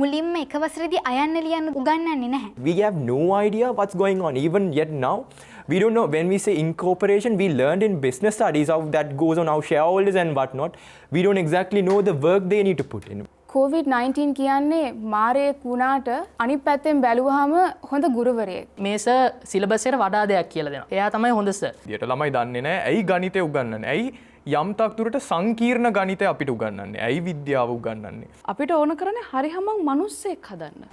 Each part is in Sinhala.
මුලින්ම එක වසරේදී අයන්න ලියන්න උගන්වන්නේ නැහැ. We have no idea what's going on. Even yet now, we don't know. When we say incorporation, we learned in business studies how that goes on, how shareholders and whatnot. We don't exactly know the work they need to put in. COVID-19 කියන්නේ මාරයෙක් වුණාට අනිත් පැත්තෙන් බැලුවාම හොඳ ගුරුවරයෙක්. මේ සර් සිලබස් එකට වඩා දෙයක් කියලා දෙනවා. එයා තමයි හොඳ සර්. ඊට ළමයි දන්නේ නැහැ ඇයි ගණිතය උගන්වන්නේ. ඇයි යම් තාක් දුරට සංකීර්ණ ගණිතය අපිට උගන්වන්නේ. ඇයි විද්‍යාව උගන්වන්නේ. අපිට ඕන කරන්නේ හරි හැමං මිනිස්සෙක් හදන්න.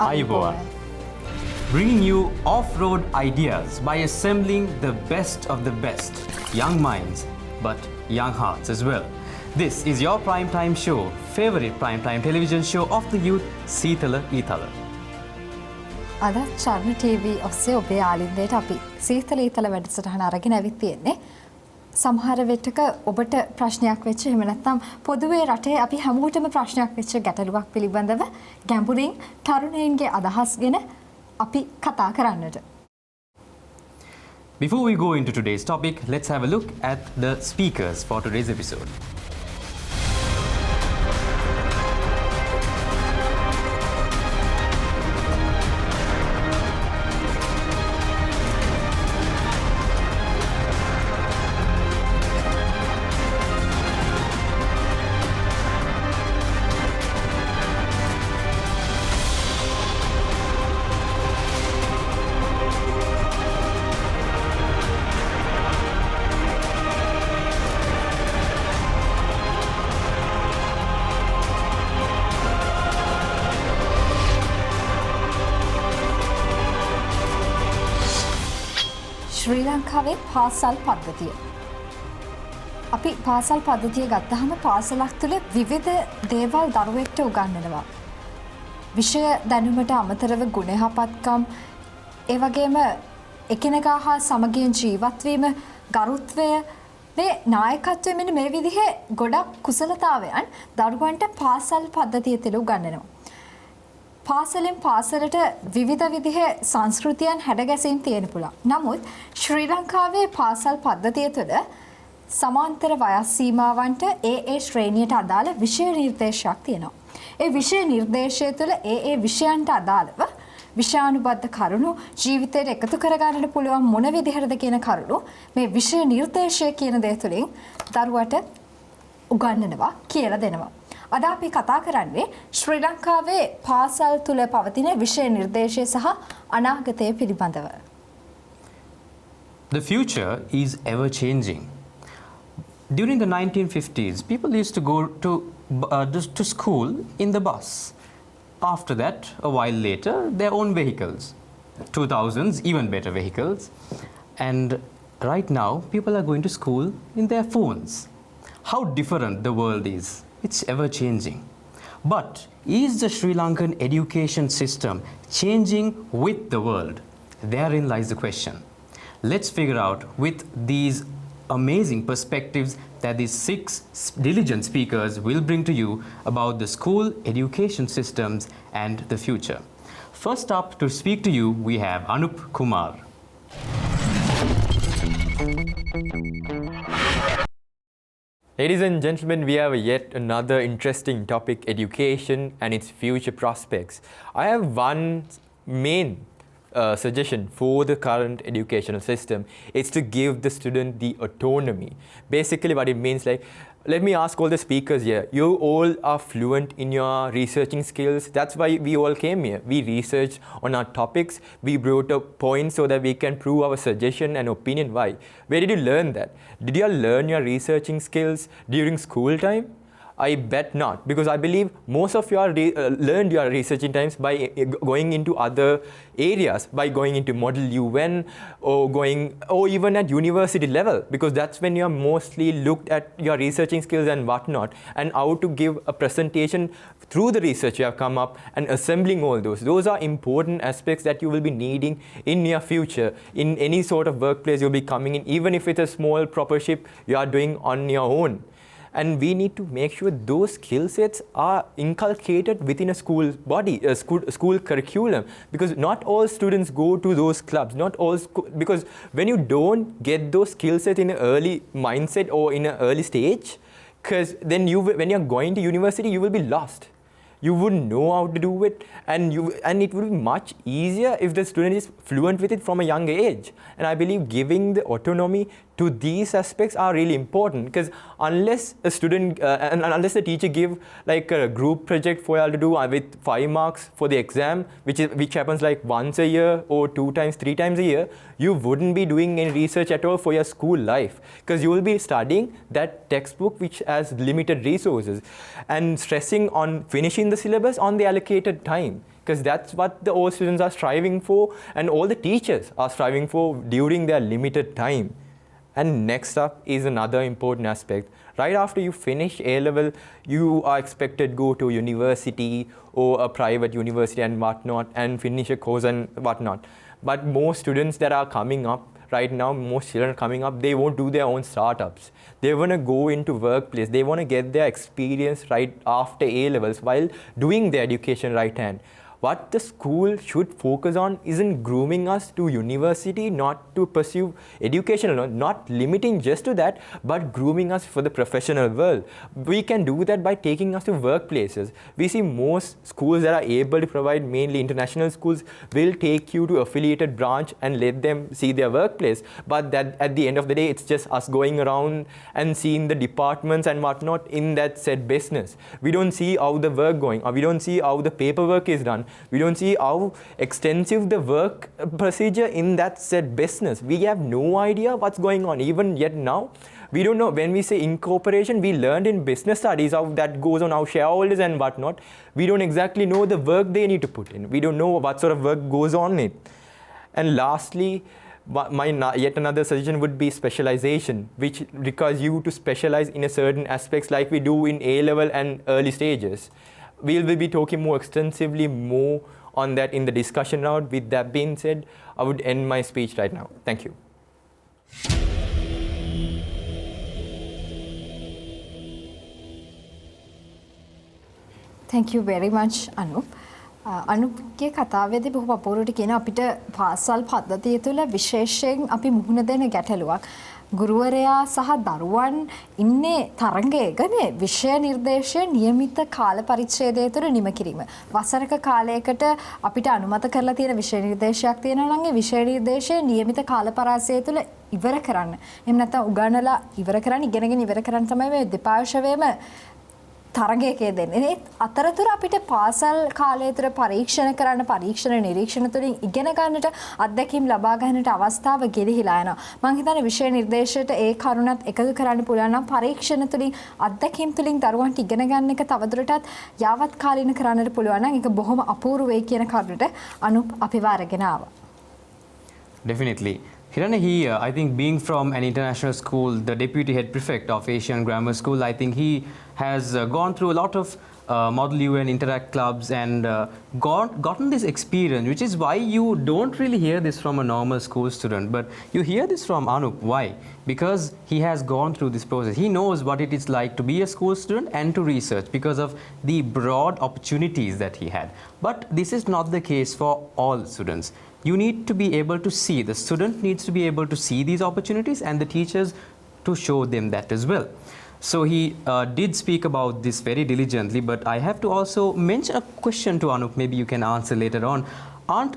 Ayubowan, bringing you off-road ideas by assembling the best of the best, young minds, but young hearts as well. This is your primetime show, favorite primetime television show of the youth, Seethala Eethala. අද චර්ණ TV ඔස්සේ ඔබේ ආලින්දයට අපි සීතල ඊතල වැඩසටහන අරගෙන ඇවිත් තියෙන්නේ. සමහර වෙටක ඔබට ප්‍රශ්නයක් වෙච්ච එහෙම නැත්නම් පොදුවේ රටේ අපි හැමෝටම ප්‍රශ්නයක් වෙච්ච ගැටලුවක් පිළිබඳව ගැඹුරින් තරුණයින්ගේ අදහස් ගැන අපි කතා කරන්නට. Before we go into today's topic, let's have a look at the speakers for today's episode. ශ්‍රී ලංකාවේ පාසල් පද්ධතිය. අපි පාසල් පද්ධතිය ගත්තහම පාසලක් තුළ විවිධ දේවල් දරුවෙක්ට උගන්වනවා. විෂය දැනුමට අමතරව ගුණ යහපත්කම්, ඒ වගේම එකිනෙකා හා සමගියෙන් ජීවත් වීම, ගරුත්වය, මේ නායකත්වය මෙන්න මේ විදිහේ ගොඩක් කුසලතාවයන් දරුවන්ට පාසල් පද්ධතිය තුළ උගන්වනවා. පාසලෙන් පාසලට විවිධ විදිහේ සංස්කෘතියන් හැඩගැසීම් තියෙන පුළුවන්. නමුත් ශ්‍රී ලංකාවේ පාසල් පද්ධතිය තුළ සමාන්තර වයස් සීමාවන්ට ඒ ශ්‍රේණියට අදාළ විෂය නිර්දේශයක් තියෙනවා. ඒ විෂය නිර්දේශය තුළ ඒ විෂයන්ට අදාළව විෂයානුබද්ධ කරුණු ජීවිතයට එකතු කරගන්නට පුළුවන් මොන විදිහටද කියන කරුණු මේ විෂය නිර්දේශය කියන දේ තුළින් දරුවට උගන්වනවා කියලා දෙනවා. අද අපි කතා කරන්නේ ශ්‍රී ලංකාවේ පාසල් තුල පවතින විෂය නිර්දේශය සහ අනාගතය පිළිබඳව. The future is ever changing. During the 1950s, people used to go to school in the bus. After that, a while later, their own vehicles. 2000s, even better vehicles. And right now, people are going to school in their phones. How different the world is. It's ever changing. But is the Sri Lankan education system changing with the world? Therein lies the question. Let's figure out with these amazing perspectives that these 6 diligent speakers will bring to you about the school education systems and the future. First up to speak to you, we have Anup Kumar. Ladies and gentlemen, we have yet another interesting topic, education and its future prospects. I have one main suggestion for the current educational system. It's to give the student the autonomy. Basically what it means, like, let me ask all the speakers here. You all are fluent in your researching skills. That's why we all came here. We researched on our topics. We brought up points so that we can prove our suggestion and opinion. Why? Where did you learn that? Did you all learn your researching skills during school time? I bet not, because I believe most of you are learned your researching times by going into other areas, by going into Model UN or even at university level, because that's when you're mostly looked at your researching skills and whatnot, and how to give a presentation through the research you have come up and assembling all those. Those are important aspects that you will be needing in your future, in any sort of workplace you'll be coming in, even if it's a small propership you are doing on your own. And we need to make sure those skill sets are inculcated within a school body, a school curriculum, because not all students go to those clubs, not all because when you don't get those skill sets in an early mindset or in an early stage, because then when you're going to university, you will be lost. You wouldn't know how to do it, and it would be much easier if the student is fluent with it from a younger age. And I believe giving the autonomy to these aspects are really important, because unless a student and unless the teacher give like a group project for you all to do with 5 marks for the exam, which happens like once a year or 2 times, 3 times a year, you wouldn't be doing any research at all for your school life, because you will be studying that textbook which has limited resources and stressing on finishing the syllabus on the allocated time, because that's what all students are striving for and all the teachers are striving for during their limited time. And next up is another important aspect. Right after you finish A-level, you are expected to go to university or a private university and whatnot and finish a course and whatnot. But most students that are coming up right now, most children coming up, they won't do their own startups. They want to go into workplace. They want to get their experience right after A-levels while doing their education right hand. What the school should focus on isn't grooming us to university, not to pursue education alone, not limiting just to that, but grooming us for the professional world. We can do that by taking us to workplaces. We see most schools that are able to provide, mainly international schools, will take you to affiliated branch and let them see their workplace. But that at the end of the day, it's just us going around and seeing the departments and whatnot in that said business. We don't see how the work going, or we don't see how the paperwork is done. We don't see how extensive the work procedure in that said business. We have no idea what's going on. Even yet now, we don't know. When we say incorporation, we learned in business studies how that goes on, how shareholders and whatnot. We don't exactly know the work they need to put in. We don't know what sort of work goes on in it. And lastly, yet another suggestion would be specialization, which requires you to specialize in a certain aspects like we do in A-level and early stages. We will be talking more extensively more on that in the discussion round. With that being said, I would end my speech right now. Thank you. Thank you very much, Anup. අනුපගේ කතාවේදී බොහොම අපූර්වට කියන අපිට පාසල් පද්ධතිය තුළ විශේෂයෙන් අපි මුහුණ දෙන ගැටලුවක්. ගුරුවරයා සහ දරුවන් ඉන්නේ තරඟයකනේ විෂය නිර්දේශය නියමිත කාල පරිච්ඡේදය තුළ නිම කිරීම. වසරක කාලයකට අපිට අනුමත කරලා තියෙන විෂය නිර්දේශයක් තියෙනවා නම් ඒ විෂය නිර්දේශය නියමිත කාල පරාසය තුළ ඉවර කරන්න. එහෙම නැත්නම් උගන්වලා ඉවර කරන්න, ඉගෙනගෙන ඉවර කරන්න තමයි මේ දෙපාර්ශවයේම තරගයකේ දෙන්නේ. අතරතුර අපිට පාසල් කාලය තුළ පරීක්ෂණ කරන්න, පරීක්ෂණ නිරීක්ෂණ තුළින් ඉගෙන ගන්නට, අත්දැකීම් ලබා ගන්නට අවස්ථාව ගෙලිහිලා යනවා. මම හිතන්නේ විෂය නිර්දේශයට ඒ කරුණත් එකතු කරන්න පුළුවන් නම් පරීක්ෂණ තුළින්, අත්දැකීම් තුළින් දරුවන්ට ඉගෙන ගන්න එක තවදුරටත් යාවත් කාලීන කරන්නට පුළුවන් නම් ඒක බොහොම අපූර්ව වෙයි කියන කරුණට අනුප් අපිව අරගෙන ආවා. Definitely. Hirane, I think being from an international school, the deputy head prefect of Asian Grammar School, I think he has gone through a lot of Model UN Interact clubs and gotten this experience, which is why you don't really hear this from a normal school student, but you hear this from Anup. Why? Because he has gone through this process. He knows what it is like to be a school student and to research because of the broad opportunities that he had. But this is not the case for all students. You need to be able to see, the student needs to be able to see these opportunities and the teachers to show them that as well. So he did speak about this very diligently, but I have to also mention a question to Anup, maybe you can answer later on.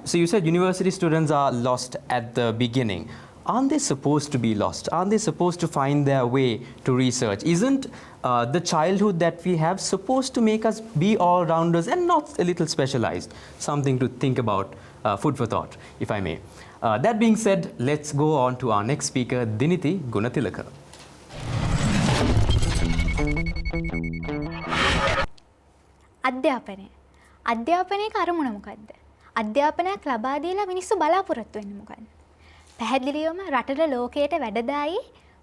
So you said university students are lost at the beginning. Aren't they supposed to be lost? Aren't they supposed to find their way to research? Isn't the childhood that we have supposed to make us be all-rounders and not a little specialized? Something to think about, food for thought, if I may. That being said, let's go on to our next speaker, Diniti Gunatilaka. අධ්‍යාපනයේ අරමුණ මොකද්ද? අධ්‍යාපනයක් ලබා දීලා මිනිස්සු බලාපොරොත්තු වෙන්නේ මොකද්ද? පැහැදිලිවම රටට ලෝකයට වැඩදායි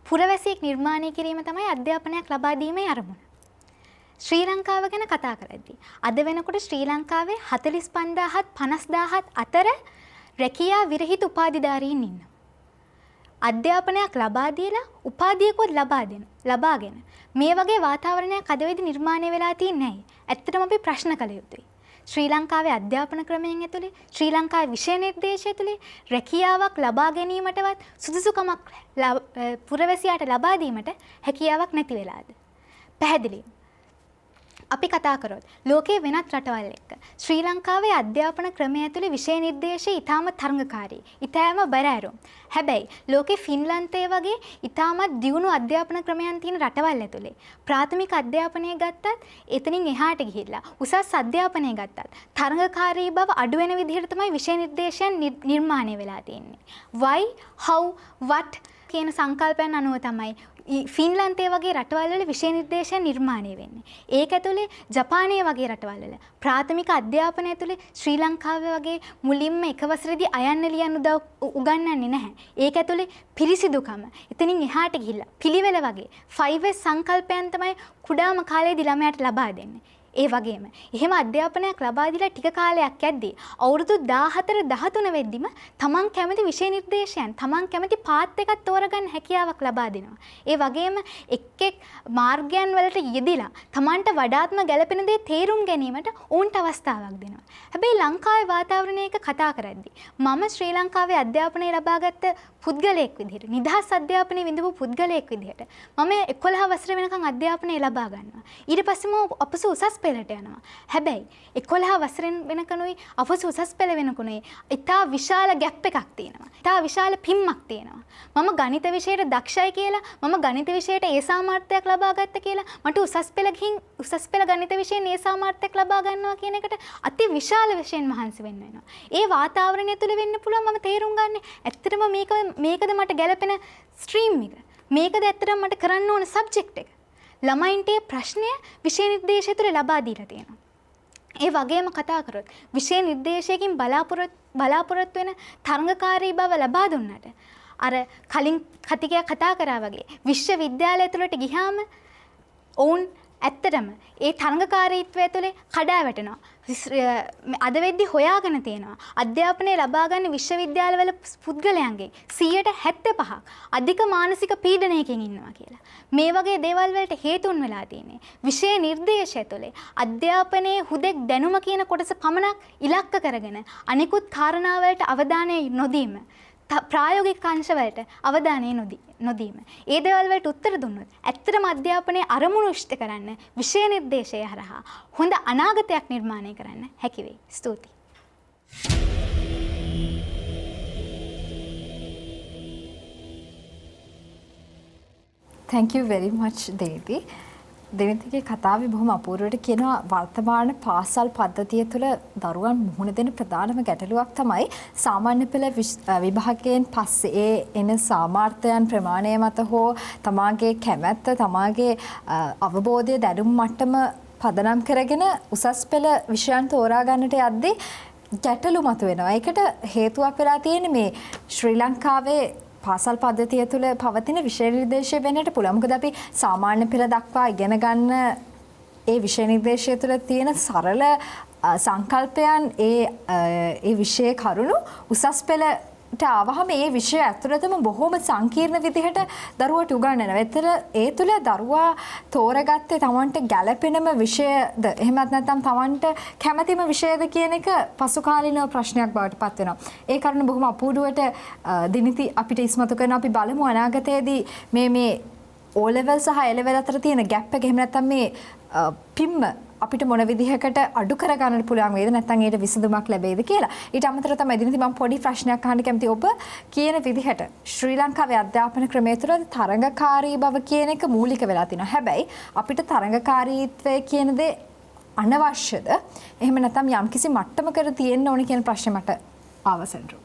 පුරවැසියෙක් නිර්මාණය කිරීම තමයි අධ්‍යාපනයක් ලබා දීමේ අරමුණ. ශ්‍රී ලංකාව ගැන කතා කරද්දී අද වෙනකොට ශ්‍රී ලංකාවේ 45000ත් 50000ත් අතර රැකියා විරහිත උපාධිධාරීන් ඉන්නවා. අධ්‍යාපනයක් ලබා දීලා උපාධියකුත් ලබාගෙන මේ වගේ වාතාවරණයක් අද වෙදි නිර්මාණය වෙලා තියන්නේ නැහැ. ඇත්තටම අපි ප්‍රශ්න කළ යුතුයි. ශ්‍රී ලංකාවේ අධ්‍යාපන ක්‍රමයෙන් ඇතුලේ ශ්‍රී ලංකාවේ විෂය නිර්දේශය ඇතුලේ රැකියාවක් ලබා ගැනීමටවත් සුදුසුකමක් පුරවැසියාට ලබා දීමට හැකියාවක් නැති වෙලාද? පැහැදිලි. අපි කතා කරොත් ලෝකයේ වෙනත් රටවල් එක්ක ශ්‍රී ලංකාවේ අධ්‍යාපන ක්‍රමය ඇතුලේ විෂය නිර්දේශය ඊටාම තරඟකාරී, ඊටාම බරෑරුම්. හැබැයි ලෝකේ ෆින්ලන්තයේ වගේ ඊටාමත් දියුණු අධ්‍යාපන ක්‍රමයන් තියෙන රටවල් ඇතුලේ ප්‍රාථමික අධ්‍යාපනය ගත්තත් එතනින් එහාට ගිහිල්ලා උසස් අධ්‍යාපනය ගත්තත් තරඟකාරී බව අඩු වෙන විදිහට තමයි විෂය නිර්දේශයන් නිර්මාණය වෙලා තියෙන්නේ. why, how, what කියන සංකල්පයන් අනුව තමයි ෆින්ලන්තයේ වගේ රටවල් වල විෂය නිර්දේශයන් නිර්මාණය වෙන්නේ. ඒක ඇතුලේ ජපානයේ වගේ රටවල් වල ප්‍රාථමික අධ්‍යාපනය ඇතුලේ ශ්‍රී ලංකාවේ වගේ මුලින්ම එක වසරේදී අයන්න ලියන්න උගන්වන්නේ නැහැ. ඒක ඇතුලේ පිරිසිදුකම එතනින් එහාට ගිහිල්ලා පිළිවෙල වගේ 5S සංකල්පයන් තමයි කුඩාම කාලේදී ළමයාට ලබා දෙන්නේ. ඒ වගේම එහෙම අධ්‍යාපනයක් ලබා දීලා ටික කාලයක් යද්දී අවුරුදු 14 13 වෙද්දිම තමන් කැමති විෂය නිර්දේශයන් තමන් කැමති පාත් එකක් තෝරගන්න හැකියාවක් ලබා දෙනවා. ඒ වගේම එක් මාර්ගයන් වලට යෙදිලා තමන්ට වඩාත්ම ගැළපෙන දේ තේරුම් ගැනීමට උන්ට අවස්ථාවක් දෙනවා. හැබැයි ලංකාවේ වාතාවරණයක කතා කරද්දී මම ශ්‍රී ලංකාවේ අධ්‍යාපනය ලබාගත්ත පුද්ගලයෙක් විදිහට නිදහස් අධ්‍යාපනය විඳපු පුද්ගලයෙක් විදිහට මම 11 වසර වෙනකන් අධ්‍යාපනය ලබා ගන්නවා. ඊට පස්සේ මම අපසු උසස් පෙළට යනවා. හැබැයි 11 වසරෙන් වෙනකනුයි අපසු උසස් පෙළ වෙනකනුයි ඉතා විශාල ගැප් එකක් තියෙනවා. ඉතා විශාල පිම්මක් තියෙනවා. මම ගණිත විෂයට දක්ෂයි කියලා මම ගණිත විෂයට ඒ සාමර්ථ්‍යයක් ලබා ගත්ත කියලා මට උසස් පෙළ ගිහින් උසස් පෙළ ගණිත විෂයෙන් ඒ සාමර්ථ්‍යයක් ලබා ගන්නවා කියන එකට අති විශාල වශයෙන් මහන්සි වෙන්න වෙනවා. ඒ වාතාවරණය තුළ වෙන්න පුළුවන් මම තේරුම් ගන්න ඇත්තටම මේකද මට ගැළපෙන ස්ට්‍රීම් එක. මේකද ඇත්තටම මට කරන්න ඕන සබ්ජෙක්ට් එක. ළමයින්ට ප්‍රශ්නය විෂය නිර්දේශය තුළ ලබා දීලා තියෙනවා. ඒ වගේම කතා කරොත් විෂය නිර්දේශයකින් බලාපොරොත්තු වෙන තරඟකාරී බව ලබා දුන්නට අර කලින් කතිකයක් කතා කරා වගේ විශ්වවිද්‍යාලය තුළට ගියාම ඔවුන් ඇත්තටම ඒ තරඟකාරීත්වය තුළ කඩා වැටෙනවා. අද වෙද්දි හොයාගෙන තියෙනවා අධ්‍යාපනය ලබා ගන්න විශ්වවිද්‍යාලවල පුද්ගලයන්ගේ 75% අධික මානසික පීඩනයකින් ඉන්නවා කියලා. මේ වගේ දේවල් වලට හේතුන් වෙලා තියෙන්නේ විෂය නිර්දේශය තුළ අධ්‍යාපනයේ හුදෙක් දැනුම කියන කොටස පමණක් ඉලක්ක කරගෙන අනිකුත් කාරණා වලට අවධානය නොදීම, ප්‍රායෝගික අංශවලට අවධානය නොදීම. ඒ දේවල් වලට උත්තර දුන්නොත් ඇත්තටම අධ්‍යාපනයේ අරමුණු ඉෂ්ට කරන්න විෂය නිර්දේශය හරහා හොඳ අනාගතයක් නිර්මාණය කරන්න හැකි වෙයි. ස්තුතියි. Thank you very much දේවි. දෙවිතගේ කතාවේ බොහොම අපූර්වවට කියනවා වර්තමාන පාසල් පද්ධතිය තුළ දරුවන් මුහුණ දෙන ප්‍රධානම ගැටලුවක් තමයි සාමාන්‍ය පෙළ විභාගයෙන් පස්සේ ඒ එන සාමර්ථ්‍යයන් ප්‍රමාණය මත හෝ තමාගේ කැමැත්ත තමාගේ අවබෝධය දැනුම් මට්ටම පදනම් කරගෙන උසස් පෙළ විෂයන් තෝරා ගන්නට යද්දී ගැටලු මතුවෙනවා. ඒකට හේතුවක් වෙලා තියෙන්නේ මේ ශ්‍රී ලංකාවේ පාසල් පද්ධතිය තුළ පවතින විෂය නිර්දේශය වෙන්නට පුළුවන්. මොකද අපි සාමාන්‍ය පෙළ දක්වා ඉගෙන ගන්න ඒ විෂය නිර්දේශය තුළ තියෙන සරල සංකල්පයන් ඒ විෂය කරුණු උසස් පෙළට ආවහම ඒ විෂය ඇතුළතම බොහොම සංකීර්ණ විදිහට දරුවට උගන්වනවා. ඒ තුළ දරුවා තෝරගත්තේ තමන්ට ගැළපෙනම විෂයද එහෙමත් නැත්නම් තමන්ට කැමතිම විෂයද කියන එක පසුකාලීන ප්‍රශ්නයක් බවට පත් වෙනවා. ඒ කාරණා බොහොම අපූර්වවට දිනිති අපිට ඉස්මතු කරන අපි බලමු අනාගතයේදී මේ O level සහ A level අතර තියෙන gap එක එහෙම නැත්නම් මේ පිම්ම අපිට මොන විදිහකට අඩු කර ගන්නට පුළුවන් වේද නැත්නම් ඒකට විසඳුමක් ලැබෙයිද කියලා. ඊට අමතරව තමයි දිනදී මම පොඩි ප්‍රශ්නයක් අහන්න කැමතියි. ඔබ කියන විදිහට ශ්‍රී ලංකාවේ අධ්‍යාපන ක්‍රමය තුළ තරඟකාරී බව කියන එක මූලික වෙලා තිනවා. හැබැයි අපිට තරඟකාරීත්වය කියන දේ අනවශ්‍යද? එහෙම නැත්නම් යම්කිසි මට්ටමකට තියෙන්න ඕන කියන ප්‍රශ්නේ මට ආවසෙන්රු.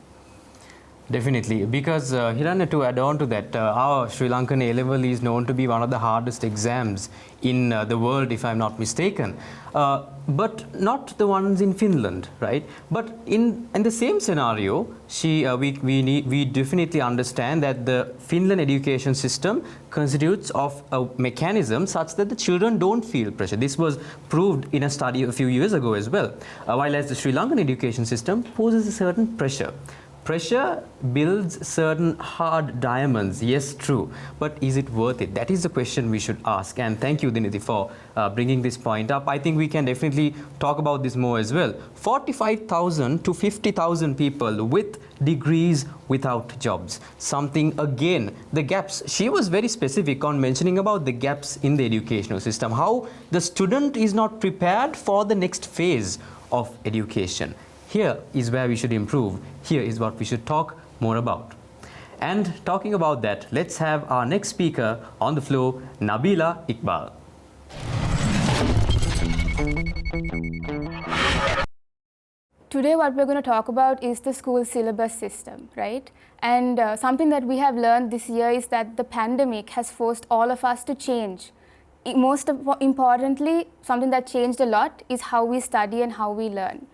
Definitely, because Hiranya, to add on to that, our Sri Lankan A-level is known to be one of the hardest exams in the world, if I'm not mistaken. But not the ones in Finland, right? But in the same scenario, we definitely understand that the Finland education system constitutes of a mechanism such that the children don't feel pressure. This was proved in a study a few years ago as well. While as the Sri Lankan education system poses a certain pressure. Pressure builds certain hard diamonds, yes, true, but is it worth it? That is the question we should ask. And thank you, Diniti, for bringing this point up. I think we can definitely talk about this more as well. 45,000 to 50,000 people with degrees without jobs. Something, again, the gaps. She was very specific on mentioning about the gaps in the educational system, how the student is not prepared for the next phase of education. Here is where we should improve. Here is what we should talk more about. And talking about that, let's have our next speaker on the floor, Nabila Iqbal. Today what we're going to talk about is the school syllabus system, right? And something that we have learned this year is that the pandemic has forced all of us to change. Most importantly, something that changed a lot is how we study and how we learn.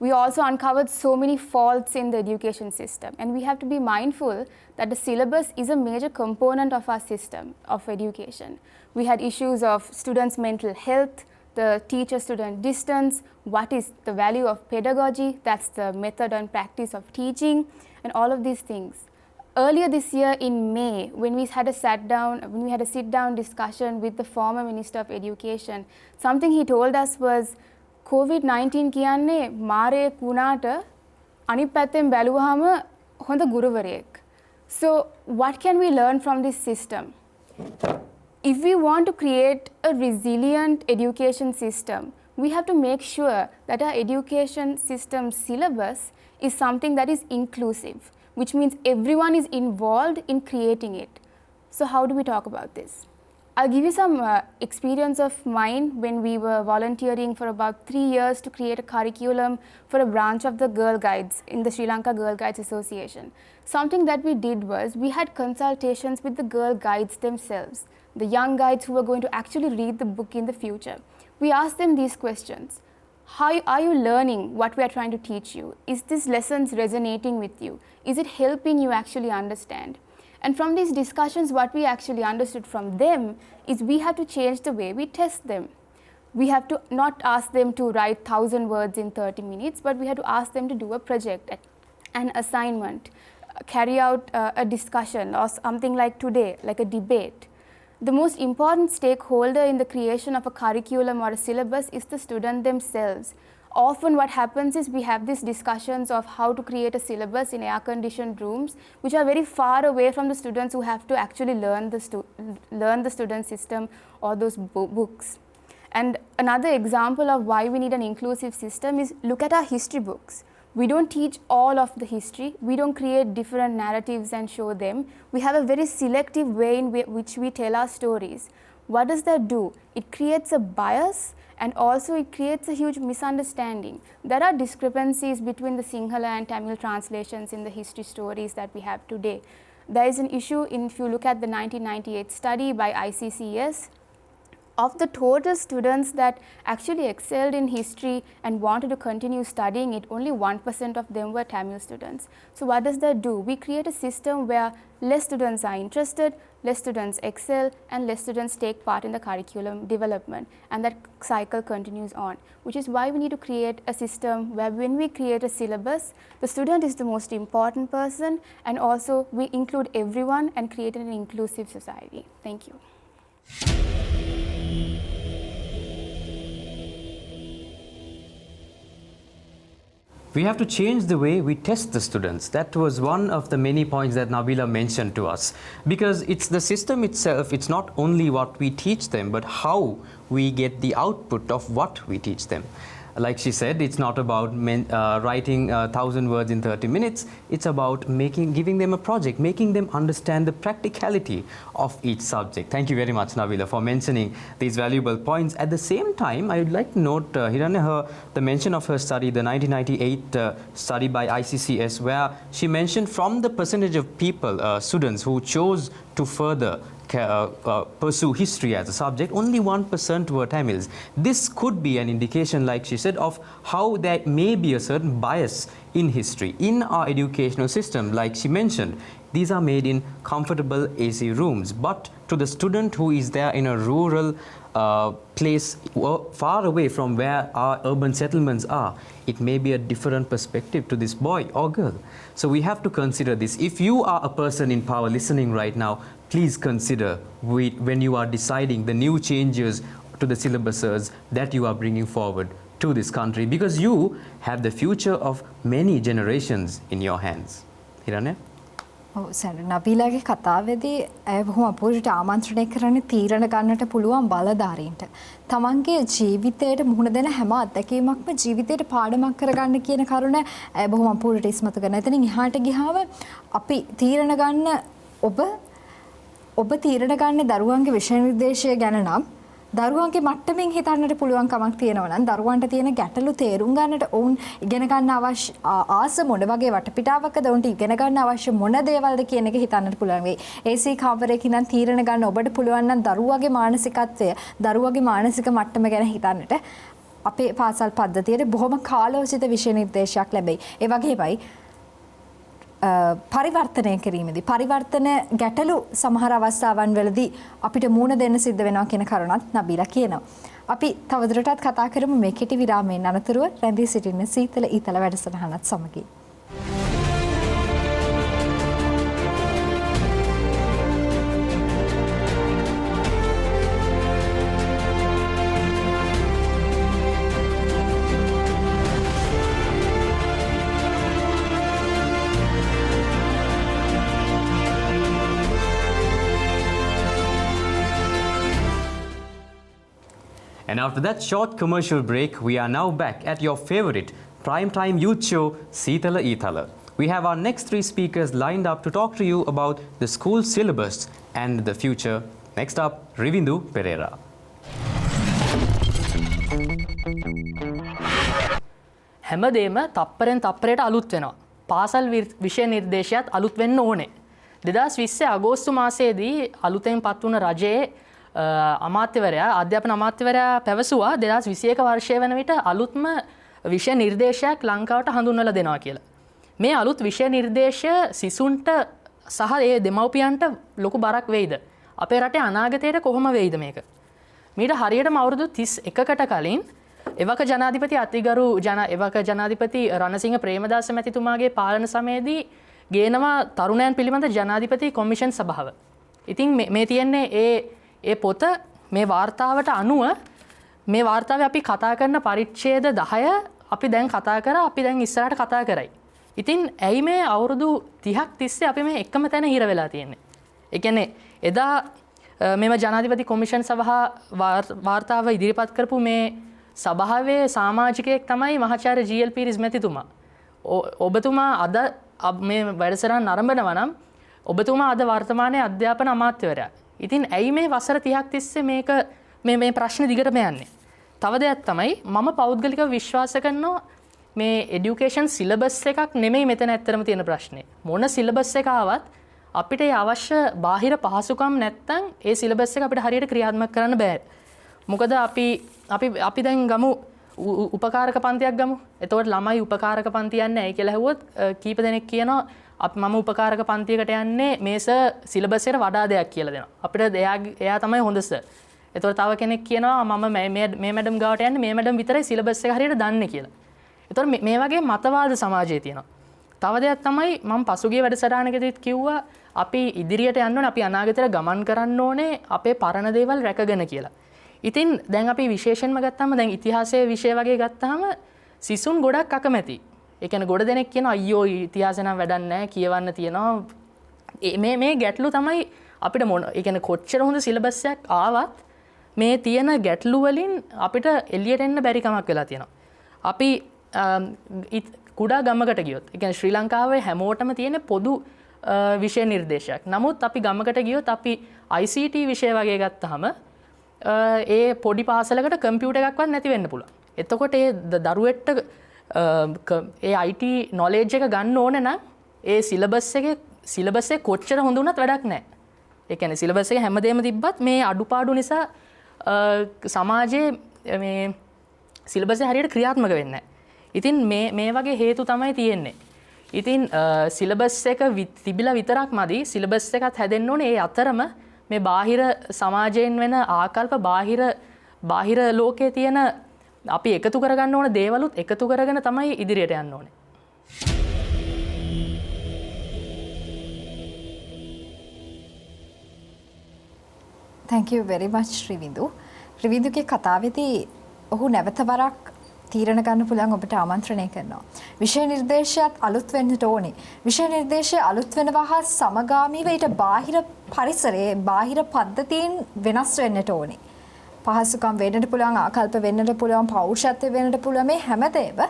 We also uncovered so many faults in the education system, and we have to be mindful that the syllabus is a major component of our system of education. We had issues of students' mental health, the teacher-student distance, what is the value of pedagogy, that's the method and practice of teaching, and all of these things. Earlier this year in May, when we had a sit-down discussion with the former Minister of Education, something he told us was, COVID-19 කියන්නේ මාරයෙක් වුණාට අනිත් පැත්තෙන් බැලුවාම හොඳ ගුරුවරයෙක්. So what can we learn from this system? If we want to create a resilient education system, we have to make sure that our education system syllabus is something that is inclusive, which means everyone is involved in creating it. So how do we talk about this? I'll give you some experience of mine when we were volunteering for about 3 years to create a curriculum for a branch of the Girl Guides in the Sri Lanka Girl Guides Association. Something that we did was we had consultations with the girl guides themselves, the young guides who were going to actually read the book in the future. We asked them these questions. How are you learning what we are trying to teach you? Is this lessons resonating with you? Is it helping you actually understand? And from these discussions, what we actually understood from them is we have to change the way we test them. We have to not ask them to write 1,000 words in 30 minutes, but we have to ask them to do a project, an assignment, carry out a discussion or something like today, like a debate. The most important stakeholder in the creation of a curriculum or a syllabus is the student themselves. Often what happens is we have these discussions of how to create a syllabus in air-conditioned rooms, which are very far away from the students who have to actually learn the student system or those books. And another example of why we need an inclusive system is look at our history books. We don't teach all of the history. We don't create different narratives and show them. We have a very selective way in which we tell our stories. What does that do? It creates a bias, and also it creates a huge misunderstanding. There are discrepancies between the Sinhala and Tamil translations in the history stories that we have today. There is an issue if you look at the 1998 study by ICCS. Of the total students that actually excelled in history and wanted to continue studying it, only 1% of them were Tamil students. So what does that do? We create a system where less students are interested, less students excel, and less students take part in the curriculum development, and that cycle continues on, which is why we need to create a system where when we create a syllabus, the student is the most important person, and also we include everyone and create an inclusive society. Thank you. We have to change the way we test the students. That was one of the many points that Nabila mentioned to us. Because it's the system itself, it's not only what we teach them, but how we get the output of what we teach them. Like she said, it's not about writing 1,000 words in 30 minutes. It's about giving them a project, making them understand the practicality of each subject. Thank you very much, Nabila, for mentioning these valuable points. At the same time, I would like to note, Hiranya, the mention of her study, the 1998 study by ICCS, where she mentioned from the percentage of people, students who chose to further pursue history as a subject, only 1% were Tamils. This could be an indication, like she said, of how there may be a certain bias in history. In our educational system, like she mentioned, these are made in comfortable AC rooms. But to the student who is there in a rural place far away from where our urban settlements are, it may be a different perspective to this boy or girl. So we have to consider this. If you are a person in power listening right now, please consider when you are deciding the new changes to the syllabuses that you are bringing forward to this country, because you have the future of many generations in your hands. Hiranya? නබීලාගේ කතාවේදී ඇය බොහොම අපූර්වට ආමන්ත්‍රණය කරන්නේ තීරණ ගන්නට පුළුවන් බලධාරීන්ට. තමන්ගේ ජීවිතයට මුහුණ දෙන හැම අත්දැකීමක්ම ජීවිතයට පාඩමක් කරගන්න කියන කරුණ ඇය බොහොම අපූර්වට ඉස්මතු කරනවා. එතනින් එහාට ගියාම අපි තීරණ ගන්න ඔබ තීරණ ගන්න දරුවන්ගේ විෂය නිර්දේශය ගැන නම් දරුවන්ගේ මට්ටමින් හිතන්නට පුළුවන් කමක් තියෙනවා නම් දරුවන්ට තියෙන ගැටලු තේරුම් ගන්නට ඔවුන් ඉගෙන ගන්න අවශ්‍ය ආස මොන වගේ වටපිටාවකද ඔවුන්ට ඉගෙන ගන්න අවශ්‍ය මොන දේවල්ද කියන එක හිතන්නට පුළුවන් වෙයි. AC කාමරයක ඉඳන් තීරණ ගන්න ඔබට පුළුවන් නම් දරුවගේ මානසිකත්වය, දරුවගේ මානසික මට්ටම ගැන හිතන්නට අපේ පාසල් පද්ධතියේ බොහොම කාලෝචිත විෂය නිර්දේශයක් ලැබෙයි. ඒ වගේමයි පරිවර්තනය කිරීමේදී පරිවර්තන ගැටලු සමහර අවස්ථාවන් වලදී අපිට මූණ දෙන්න සිද්ධ වෙනවා කියන කරුණත් නබීලා කියනවා. අපි තවදුරටත් කතා කරමු මේ කෙටි විරාමයෙන් අනතුරුව රැඳී සිටින සීතල ඊතල වැඩසටහනත් සමගින්. And after that short commercial break, we are now back at your favorite primetime youth show, Seethala Eethala. We have our next 3 speakers lined up to talk to you about the school syllabus and the future. Next up, Rivindu Pereira. හැමදේම තප්පරෙන් තප්පරයට අලුත් වෙනවා. පාසල් විෂය නිර්දේශයත් අලුත් වෙන්න ඕනේ. 2020 අගෝස්තු මාසයේදී අලුතෙන් පත් වුණ රජයේ අමාත්‍යවරයා අධ්‍යාපන අමාත්‍යවරයා පැවසුවා 2021 වර්ෂය වන විට අලුත්ම විෂය නිර්දේශයක් ලංකාවට හඳුන්වලා දෙනවා කියලා. මේ අලුත් විෂය නිර්දේශය සිසුන්ට සහ ඒ දෙමව්පියන්ට ලොකු බරක් වෙයිද? අපේ රටේ අනාගතයට කොහොම වෙයිද මේක? මීට හරියටම අවුරුදු 31කට කලින් එවක ජනාධිපති රණසිංහ ප්‍රේමදාස මැතිතුමාගේ පාලන සමයේදී ගේනවා තරුණයන් පිළිබඳ ජනාධිපති කොමිෂන් සභාව. ඉතින් මේ තියෙන්නේ ඒ පොත මේ වාර්තාවට අනුව මේ වාර්තාවේ අපි කතා කරන පරිච්ඡේද 10 අපි දැන් කතා කරා, අපි දැන් ඉස්සරහට කතා කරයි. ඉතින් ඇයි මේ අවුරුදු 30ක් තිස්සේ අපි මේ එකම තැන හිර වෙලා තියෙන්නේ? ඒ කියන්නේ එදා මෙම ජනාධිපති කොමිෂන් සභා වාර්තාව ඉදිරිපත් කරපු මේ සභාවේ සමාජිකයෙක් තමයි මහාචාර්ය ජී.එල්. පීරිස් මැතිතුමා. ඔබතුමා අද මේ වැඩසටහන නරඹනවා නම් ඔබතුමා අද වර්තමානයේ අධ්‍යාපන අමාත්‍යවරයා. ඉතින් ඇයි මේ වසර 30ක් තිස්සේ මේ ප්‍රශ්න දිගටම යන්නේ? තව දෙයක් තමයි මම පෞද්ගලිකව විශ්වාස කරනවා මේ এডুকেෂන් සිලබස් එකක් නෙමෙයි මෙතන ඇත්තටම තියෙන ප්‍රශ්නේ. මොන සිලබස් එක ආවත් අපිට ඒ අවශ්‍ය බාහිර පහසුකම් නැත්තම් ඒ සිලබස් එක අපිට හරියට ක්‍රියාත්මක කරන්න බෑ. මොකද අපි දැන් ගමු උපකාරක පන්තියක් ගමු. එතකොට ළමයි උපකාරක පන්ති යන්නේ ඇයි කියලා ඇහුවොත් කීප දෙනෙක් කියනවා මම උපකාරක පන්තියකට යන්නේ මේස සිලබස් එකට වඩා දෙයක් කියලා දෙනවා. අපිට එයා තමයි හොඳ සර්. එතකොට තව කෙනෙක් කියනවා මම මේ මැඩම් ගාවට යන්නේ මේ මැඩම් විතරයි සිලබස් එක හරියට දන්නේ කියලා. එතකොට මේ වගේ මතවාද සමාජයේ තියෙනවා. තව දෙයක් තමයි මම පසුගිය වැඩසටහනකදීත් කිව්වා අපි ඉදිරියට යන්න ඕනේ, අපි අනාගතයට ගමන් කරන්න ඕනේ අපේ පරණ දේවල් රැකගෙන කියලා. ඉතින් දැන් අපි විශේෂයෙන්ම ගත්තාම දැන් ඉතිහාසයේ විෂය වගේ ගත්තාම සිසුන් ගොඩක් අකමැති. ඒ කියන්නේ ගොඩ දෙනෙක් කියනවා අයියෝ ඉතිහාසය නම් වැඩක් නැහැ කියවන්න තියෙනවා. මේ ගැටලු තමයි අපිට ඒ කියන්නේ කොච්චර හොඳ සිලබස් එකක් ආවත් මේ තියෙන ගැටලු වලින් අපිට එළියට එන්න බැරි කමක් වෙලා තියෙනවා. අපි කුඩා ගමකට ගියොත් ඒ කියන්නේ ශ්‍රී ලංකාවේ හැමෝටම තියෙන පොදු විෂය නිර්දේශයක්. නමුත් අපි ගමකට ගියොත් අපි ICT විෂය වගේ ගත්තාම ඒ පොඩි පාසලකට කම්පියුටර් එකක්වත් නැති වෙන්න පුළුවන්. එතකොට ඒ දරුවෙක්ට ඒ IT knowledge එක ගන්න ඕන නම් ඒ සිලබස් එක කොච්චර හොඳ වුණත් වැඩක් නැහැ. ඒ කියන්නේ සිලබස් එක හැමදේම තිබ්බත් මේ අඩුපාඩු නිසා සමාජයේ මේ සිලබස් එක හරියට ක්‍රියාත්මක වෙන්නේ නැහැ. ඉතින් මේ වගේ හේතු තමයි තියෙන්නේ. ඉතින් සිලබස් එක තිබිලා විතරක් මදි. සිලබස් එකත් හැදෙන්න ඕනේ. ඒ අතරම මේ බාහිර සමාජයෙන් වෙන ආකල්ප බාහිර ලෝකයේ තියෙන අපි එකතු කරගන්න ඕන දේවලුත් එකතු කරගෙන තමයි ඉදිරියට යන්න ඕනේ. Thank you very much ශ්‍රීවිඳු. ශ්‍රීවිඳුගේ කතාවේදී ඔහු නැවත වරක් තීරණ ගන්න පුළුවන් ඔබට ආමන්ත්‍රණය කරනවා. විෂය නිර්දේශයත් අලුත් වෙන්නට ඕනේ. විෂය නිර්දේශය අලුත් වෙනවා හා සමගාමීව ඊට බාහිර පරිසරයේ බාහිර පද්ධතීන් වෙනස් වෙන්නට ඕනේ. පහසුකම් වෙන්නට පුළුවන්, ආකල්ප වෙන්නට පුළුවන්, පෞරුෂත්වය වෙන්නට පුළුවන්, මේ හැමදේම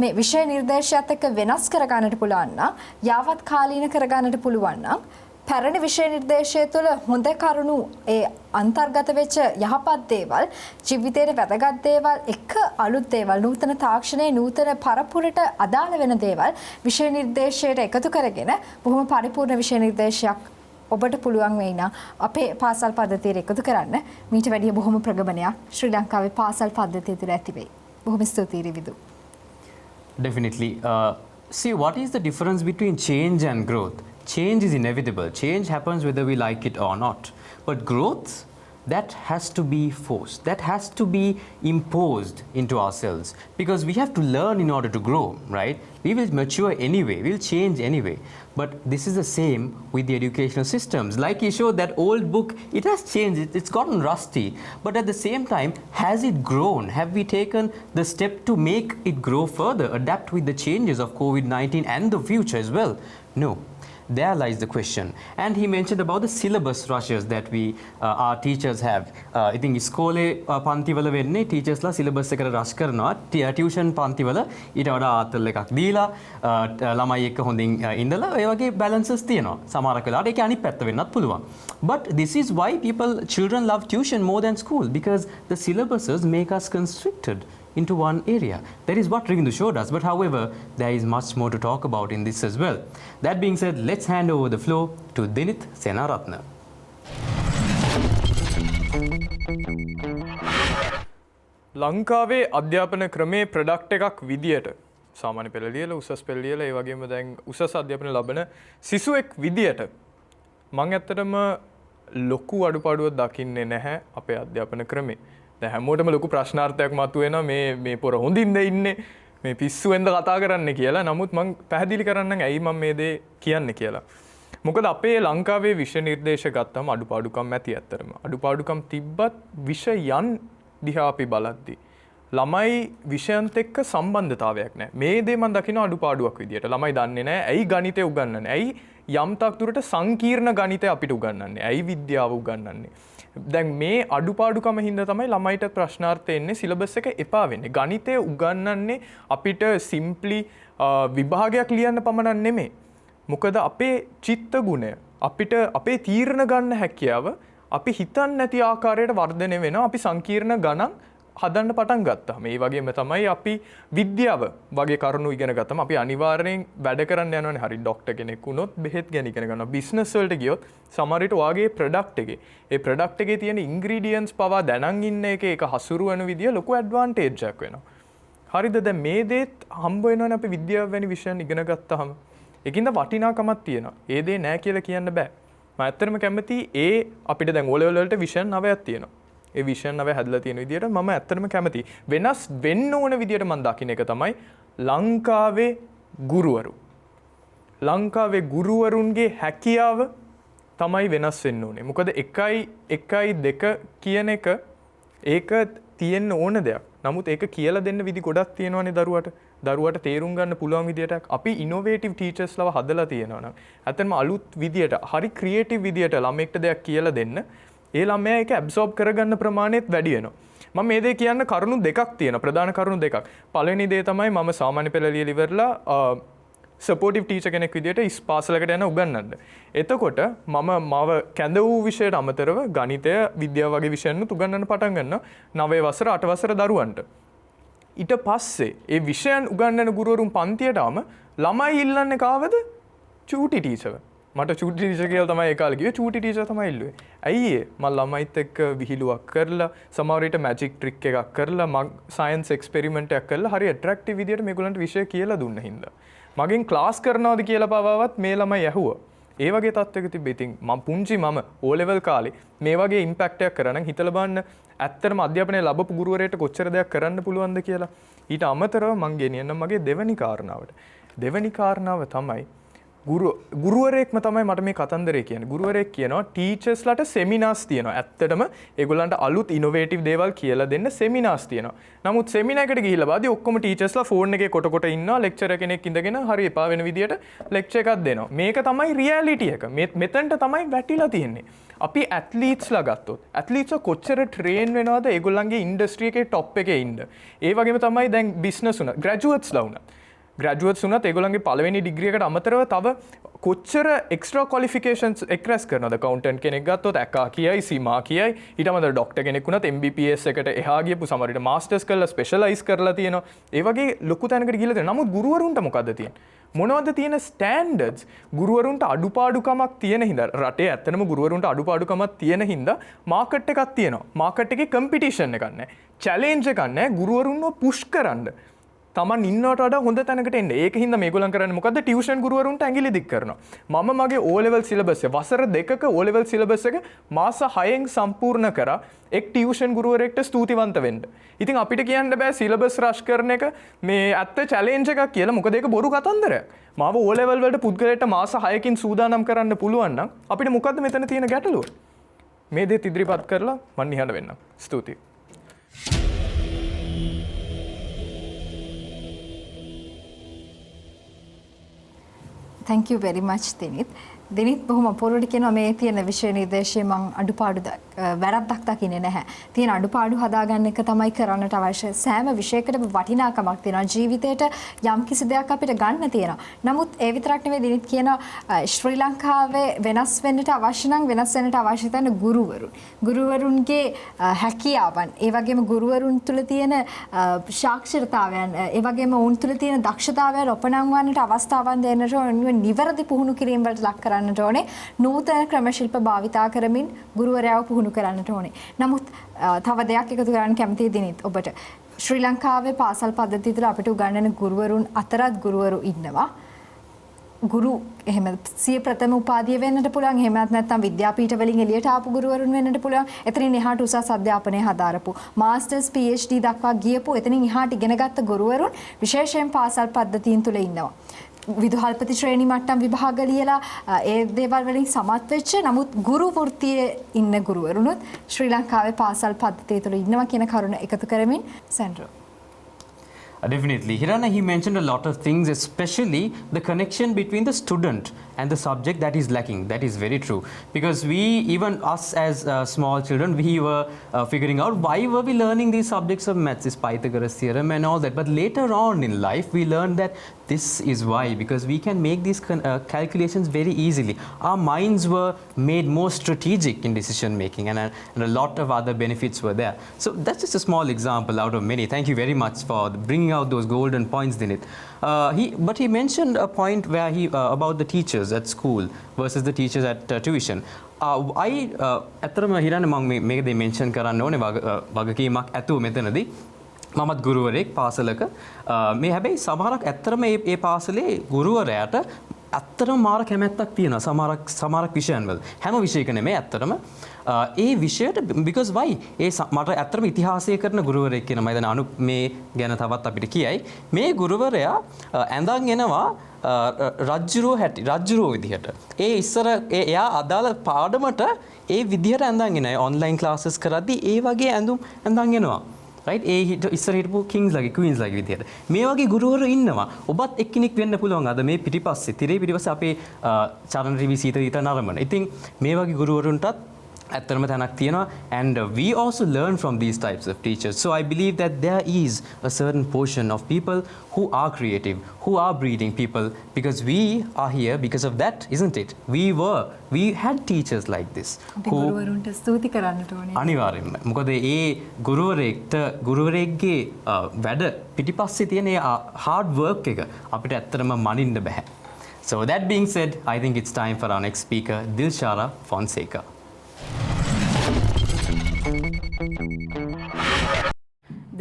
මේ විෂය නිර්දේශයත් එක්ක වෙනස් කර ගන්නට පුළුවන් නම්, යාවත් කාලීන කර ගන්නට පුළුවන් නම් පැරණි විෂය නිර්දේශය තුළ හොඳ කරුණු ඒ අන්තර්ගත වෙච්ච යහපත් දේවල්, ජීවිතේට වැදගත් දේවල් එක අලුත් දේවල්, නූතන තාක්ෂණයේ නූතන පරපුරට අදාළ වෙන දේවල් විෂය නිර්දේශයට එකතු කරගෙන බොහොම පරිපූර්ණ විෂය නිර්දේශයක් ඔබට පුළුවන් වෙයි නම් අපේ පාසල් පද්ධතියට එකතු කරන්න. මීට වැඩිය බොහොම ප්‍රගමනයක් ශ්‍රී ලංකාවේ පාසල් පද්ධතිය තුළ ඇති වෙයි. බොහොම ස්තුතියි රිවිදු. Definitely. See, what is the difference between change and growth? Change is inevitable. Change happens whether we like it or not. But growth, that has to be forced. That has to be imposed into ourselves. Because we have to learn in order to grow, right? We will mature anyway. We'll change anyway. But this is the same with the educational systems. Like you showed that old book, it has changed. It's gotten rusty. But at the same time, has it grown? Have we taken the step to make it grow further, adapt with the changes of COVID-19 and the future as well? No. There lies the question. And he mentioned about the syllabus rushes that our teachers have. I think ඉස්කෝලේ පන්තිවල වෙන්නේ ටීචර්ස්ලා සිලබස් එකට රෂ් කරනවා. ටියුෂන් පන්තිවල ඊට වඩා ආතල් එකක් දීලා ළමයි එක්ක හොඳින් ඉඳලා ඒ වගේ බැලන්සස් තියෙනවා. සමහරක් වෙලාවට ඒක අනිත් පැත්ත වෙන්නත් පුළුවන්. But this is why children love tuition more than school, because the syllabuses make us constricted into one area. That is what Rivindu showed us. But however, there is much more to talk about in this as well. That being said, let's hand over the floor to Dinith Senaratna. ලංකාවේ අධ්‍යාපන ක්‍රමේ ප්‍රොඩක්ට් එකක් විදියට සාමාන්‍ය පෙළ ලියලා උසස් පෙළ ලියලා ඒ වගේම දැන් උසස් අධ්‍යාපන ලබන සිසුවෙක් විදියට මම ඇත්තටම ලොකු අඩුපාඩුවක් දකින්නේ නැහැ අපේ අධ්‍යාපන ක්‍රමේ. දැන් හැමෝටම ලොකු ප්‍රශ්නාර්ථයක් මතුවෙනවා මේ පොර හොඳින්ද ඉන්නේ මේ පිස්සුවෙන්ද කතා කරන්නේ කියලා. නමුත් මම පැහැදිලි කරන්නම් ඇයි මම මේ දේ කියන්නේ කියලා. මොකද අපේ ලංකාවේ විෂය නිර්දේශ ගත්තම අඩුපාඩුකම් ඇති ඇත්තටම. අඩුපාඩුකම් තිබ්බත් විෂයයන් දිහා අපි බලද්දී ළමයි විෂයන්ත් එක්ක සම්බන්ධතාවයක් නැහැ. මේ දේ මම දකින අඩුපාඩුවක් විදියට. ළමයි දන්නේ නැහැ ඇයි ගණිතය උගන්වන්නේ. ඇයි යම් තාක් දුරට සංකීර්ණ ගණිතය අපිට උගන්වන්නේ. ඇයි විද්‍යාව උගන්වන්නේ. දැන් මේ අඩුපාඩුකම හින්දා තමයි ළමයිට ප්‍රශ්නාර්ථ එන්නේ, සිලබස් එක එපා වෙන්නේ. ගණිතය උගන්වන්නේ අපිට සිම්ප්ලි විභාගයක් ලියන්න පමණක් නෙමෙයි. මොකද අපේ චිත්ත ගුණය, අපිට අපේ තීරණ ගන්න හැකියාව අපි හිතන්නේ නැති ආකාරයට වර්ධනය වෙනවා. අපි සංකීර්ණ ගණන් හදන්න පටන් ගත්තා. මේ වගේම තමයි අපි විද්‍යාව වගේ කරුණු ඉගෙන ගත්තම අපි අනිවාර්යෙන් වැඩ කරන්න යනවානේ. හරි ડોක්ටර් කෙනෙක් වුණොත් බෙහෙත් ගැන ඉගෙන ගන්නවා. බිස්නස් වලට ගියොත් සමහර විට ඔයාගේ ප්‍රොඩක්ට් එකේ ඒ ප්‍රොඩක්ට් එකේ තියෙන ඉන්ග්‍රීඩියන්ට්ස් පවා දැනන් ඉන්න එක ඒක හසුරුවන විදිය ලොකු ඇඩ්වාන්ටේජ් එකක් වෙනවා. හරිද? දැන් මේ දේත් හම්බ වෙනවනේ අපි විද්‍යාව වැනි විෂයන් ඉගෙන ගත්තාම. ඒකින්ද වටිනාකමක් තියෙනවා. ඒ දේ නෑ කියලා කියන්න බෑ. මම ඇත්තටම කැමති ඒ අපිට දැන් O level වලට විෂයන් 9ක් තියෙනවා. ඒ විෂයන් 9 හැදලා තියෙන විදියට මම ඇත්තටම කැමති. වෙනස් වෙන්න ඕන විදියට මම දකින්න එක තමයි ලංකාවේ ගුරුවරුන්ගේ හැකියාව තමයි වෙනස් වෙන්න ඕනේ. මොකද 1.2 කියන එක ඒක තියෙන්න ඕන දෙයක්. නමුත් ඒක කියලා දෙන්න විදි ගොඩක් තියෙනවානේ දරුවට තේරුම් ගන්න පුළුවන් විදියට අපි ඉනෝවේටිව් ටීචර්ස්ලව හදලා තියෙනවා නම් ඇත්තටම අලුත් විදියට හරි ක්‍රියේටිව් විදියට ළමෙක්ට දෙයක් කියලා දෙන්න ඒ ළමයා ඒක ඇබ්සෝබ් කරගන්න ප්‍රමාණයත් වැඩි වෙනවා. මම මේ දේ කියන්න කරුණු දෙකක් තියෙනවා. ප්‍රධාන කරුණු දෙකක්. පළවෙනි දේ තමයි මම සාමාන්‍ය පෙළ ලියලා ඉවරලා සපෝටිව් ටීචර් කෙනෙක් විදිහට පාසලකට යන උගන්වන්න. එතකොට මම කැඳ වූ විෂයට අමතරව ගණිතය, විද්‍යාව වගේ විෂයන්නුත් උගන්වන්න පටන් ගන්නවා 9 වසර 8 වසර දරුවන්ට. ඊට පස්සේ ඒ විෂයන් උගන්වන ගුරුවරුන් පන්තියට ආම ළමයි ඉල්ලන්නේ කාවද? චූටි ටීචර්ව. මට චූටි ටීචර් කියලා තමයි ඒ කාලේ කිව්වේ. චූටි ටීචර් තමයි ඉල්ලුවේ. ඇයි ඒ? මම ළමයිත් එක්ක විහිළුවක් කරලා, සමහර විට මැජික් ට්‍රික් එකක් කරලා, මම සයන්ස් එක්ස්පෙරිමන්ට් එකක් කරලා හරි ඇට්‍රැක්ටිව් විදියට මේගොල්ලන්ට විෂය කියලා දුන්න හින්දා. මගෙන් ක්ලාස් කරනවද කියලා පවාවත් මේ ළමයි ඇහුවා. ඒ වගේ තත්ත්වයක තිබ්බ. ඉතින් මම O level කාලේ මේ වගේ ඉම්පැක්ට් එකක් කරා නම් හිතලා බලන්න ඇත්තටම අධ්‍යාපනය ලැබපු ගුරුවරයෙක්ට කොච්චර දෙයක් කරන්න පුළුවන්ද කියලා. ඊට අමතරව මම ගෙනියන්නම් මගේ දෙවෙනි කාරණාවට. දෙවෙනි කාරණාව තමයි ගුරුවරයෙක්ම තමයි මට මේ කතන්දරේ කියන්නේ. ගුරුවරයෙක් කියනවා ටීචර්ස්ලාට සෙමිනාර්ස් තියෙනවා. ඇත්තටම ඒගොල්ලන්ට අලුත් ඉනෝවේටිව් දේවල් කියලා දෙන්න සෙමිනාර්ස් තියෙනවා. නමුත් සෙමිනාර් එකට ගිහිල්ලා බලද්දී ඔක්කොම ටීචර්ස්ලා ෆෝන් එකේ කොට ඉන්නවා. ලෙක්චරර් කෙනෙක් ඉඳගෙන හරි එපා වෙන විදියට ලෙක්චර් එකක් දෙනවා. මේක තමයි රියැලිටි එක. මෙතනට තමයි වැටිලා තියෙන්නේ. අපි ඇත්ලීට්ස්ලා ගත්තොත් ඇත්ලීට්ස්ලා කොච්චර ට්‍රේන් වෙනවද ඒගොල්ලන්ගේ ඉන්ඩස්ට්‍රි එකේ টොප් එකේ ඉන්න. ඒ වගේම තමයි දැන් බිස්නස් උන ග්‍රැජුවේට්ස්ලා උනත්. ග්‍රැජුවේට්ස් උනත් ඒගොල්ලන්ගේ පළවෙනි ඩිග්‍රී එකට අමතරව තව කොච්චර එක්ස්ට්‍රා ක්වොලිෆිකේෂන්ස් එක්රැස් කරනවද? account කෙනෙක් ගත්තොත් ඇකා කියයි, සීමා කියයි. ඊට අමතරව ડોක්ටර් කෙනෙක් උනත් MBBS එකට එහා ගියපු සමහර විට මාස්ටර්ස් කරලා ස්පෙෂලායිස් කරලා තියෙනවා. ඒ වගේ ලොකු තැනකට ගිහලා තියෙනවා. නමුත් ගුරුවරුන්ට මොකද්ද තියෙන්නේ? මොනවද තියෙන ස්ටෑන්ඩඩ්ස්? ගුරුවරුන්ට අඩුපාඩුකමක් තියෙන හින්දා රටේ ඇත්තනම ගුරුවරුන්ට අඩුපාඩුකමක් තියෙන හින්දා මාකට් එකක් තියෙනවා. මාකට් එකේ කම්පිටිෂන් එකක් නැහැ. චැලෙන්ජ් එකක් නැහැ. ගුරුවරුන්ව පුෂ් කරන්න. තමන් ඉන්නවට වඩා හොඳ තැනකට එන්න. ඒක හින්දා මේගොල්ලන් කරන්නේ මොකද්ද? ටියුෂන් ගුරුවරුන්ට ඇඟිලි දික් කරනවා. මම මගේ O level සිලබස් එක වසර 2ක O level සිලබස් එක මාස 6න් සම්පූර්ණ කරා එක් ටියුෂන් ගුරුවරයෙක්ට ස්තුතිවන්ත වෙන්න. ඉතින් අපිට කියන්න බෑ සිලබස් රෂ් කරන එක මේ ඇත්ත චැලෙන්ජ් එකක් කියලා. මොකද ඒක බොරු කතන්දරයක්. මාව O level වලට පුද්ගලයාට මාස 6කින් සූදානම් කරන්න පුළුවන් නම් අපිට මොකද්ද මෙතන තියෙන ගැටලුව? මේ දේ ඉදිරිපත් කරලා මම නිහඬ වෙන්නම්. ස්තුතියි. thank you very much Dinith බොහොම අපූර්වට කියනවා මේ තියෙන විෂය නිර්දේශයේ මම අඩුපාඩු වැරද්දක් දකින්නේ නැහැ. තියෙන අඩුපාඩු හදාගන්න එක තමයි කරන්නට අවශ්‍ය. සෑම විෂයකටම වටිනාකමක් තියෙනවා. ජීවිතේට යම් කිසි දෙයක් අපිට ගන්න තියෙනවා. නමුත් ඒ විතරක් නෙවෙයි දිනිත් කියනවා ශ්‍රී ලංකාවේ වෙනස් වෙන්නට අවශ්‍ය නම් වෙනස් වෙන්නට අවශ්‍ය තැන ගුරුවරුන්ගේ හැකියාවන්, ඒ වගේම ගුරුවරුන් තුළ තියෙන සාක්ෂරතාවයන්, ඒ වගේම ඔවුන් තුළ තියෙන දක්ෂතාවයන් ඔපනංවන්නට අවස්ථාවන් දෙන්නට නිවැරදි පුහුණු කිරීම වලට ලක් කරන්නට ඕනේ. නූතන ක්‍රම ශිල්ප භාවිතා කරමින් ගුරුවරයාව පුහුණු කරන්නට ඕනේ. නමුත් තව දෙයක් එකතු කරන්න කැමතියි දිනිත් ඔබට. ශ්‍රී ලංකාවේ පාසල් පද්ධතිය තුළ අපිට උගන්වන ගුරුවරුන් අතරත් ගුරුවරු ඉන්නවා. ගුරු එහෙම සිය ප්‍රථම උපාධිය වෙන්නට පුළුවන්. එහෙමත් නැත්නම් විද්‍යාපීඨ වලින් එළියට ආපු ගුරුවරුන් වෙන්නට පුළුවන්. එතනින් එහාට උසස් අධ්‍යාපනය හදාරපු මාස්ටර්ස් PhD දක්වා ගියපු එතනින් එහාට ඉගෙනගත්ත ගුරුවරුන් විශේෂයෙන් පාසල් පද්ධතියින් තුළ ඉන්නවා. විදුහල්පති ශ්‍රේණි මට්ටම් විභාග ලියලා ඒ දේවල් වලින් සමත් වෙච්ච නමුත් ගුරු වෘත්තියේ ඉන්න ගුරුවරුනුත් ශ්‍රී ලංකාවේ පාසල් පද්ධතිය තුළ ඉන්නවා කියන කරුණ එකතු කරමින් සෙන්ඩ්‍රෝ. Definitely. Hirana, he mentioned a lot of things, especially the connection between the student and the subject that is lacking. That is very true. Because even us as small children, we were figuring out why were we learning these subjects of maths, this Pythagoras theorem and all that. But later on in life, we learned that this is why, because we can make these calculations very easily. Our minds were made more strategic in decision making, and a lot of other benefits were there. So that's just a small example out of many. Thank you very much for bringing out those golden points, Dinit. But he mentioned a point where about the teachers at school versus the teachers at tuition. ඇත්තටම හිරන්න මම මේක දෙ මෙන්ෂන් කරන්න ඕනේ වගකීමක් ඇතුව මෙතනදී. මමත් ගුරුවරයෙක් පාසලක මේ හැබැයි සමහරක් ඇත්තටම ඒ පාසලේ ගුරුවරයාට ඇත්තටම මාර කැමැත්තක් තියෙනවා සමහරක් විෂයන් වල. හැම විෂයක නෙමෙයි ඇත්තටම. ඒ විෂයට because why මට ඇත්තටම ඉතිහාසය කරන ගුරුවරයෙක් කියන මම දැන් අනු මේ ගැන තවත් අපිට කියයි. මේ ගුරුවරයා ඇඳන් එනවා රජ්ජුරුවෝ විදිහට. ඒ ඉස්සර එයා අදාළ පාඩමට ඒ විදිහට ඇඳන් එනයි ඔන්ලයින් ක්ලාසස් කරද්දී ඒ වගේ ඇඳුම් ඇඳන් එනවා. right ඒ ඉස්සර හිටපු කිංස් ලගේ ක්වීන්ස් ලගේ විදියට මේ වගේ ගුරුවරු ඉන්නවා. ඔබත් එක්කෙනෙක් වෙන්න පුළුවන් අද මේ පිටිපස්සේ තිරේ පිටිපස්සේ අපේ චරණ රිවි සීත ඊත නරඹන. ඉතින් මේ වගේ ගුරුවරුන්ටත් ඇත්තටම තැනක් තියෙනවා, and we also learn from these types of teachers. So I believe that there is a certain portion of people who are creative, who are breeding people, because we are here because of that, isn't it? We had teachers like this අපි ගුරුවරුන්ට ස්තුති කරන්නට ඕනේ. අනිවාර්යෙන්ම. මොකද ඒ ගුරුවරයෙක්ගේ වැඩ පිටිපස්සේ තියෙන ඒ hard work එක අපිට ඇත්තටම මනින්න බෑ. So that being said, I think it's time for our next speaker, Dilshara Fonseca.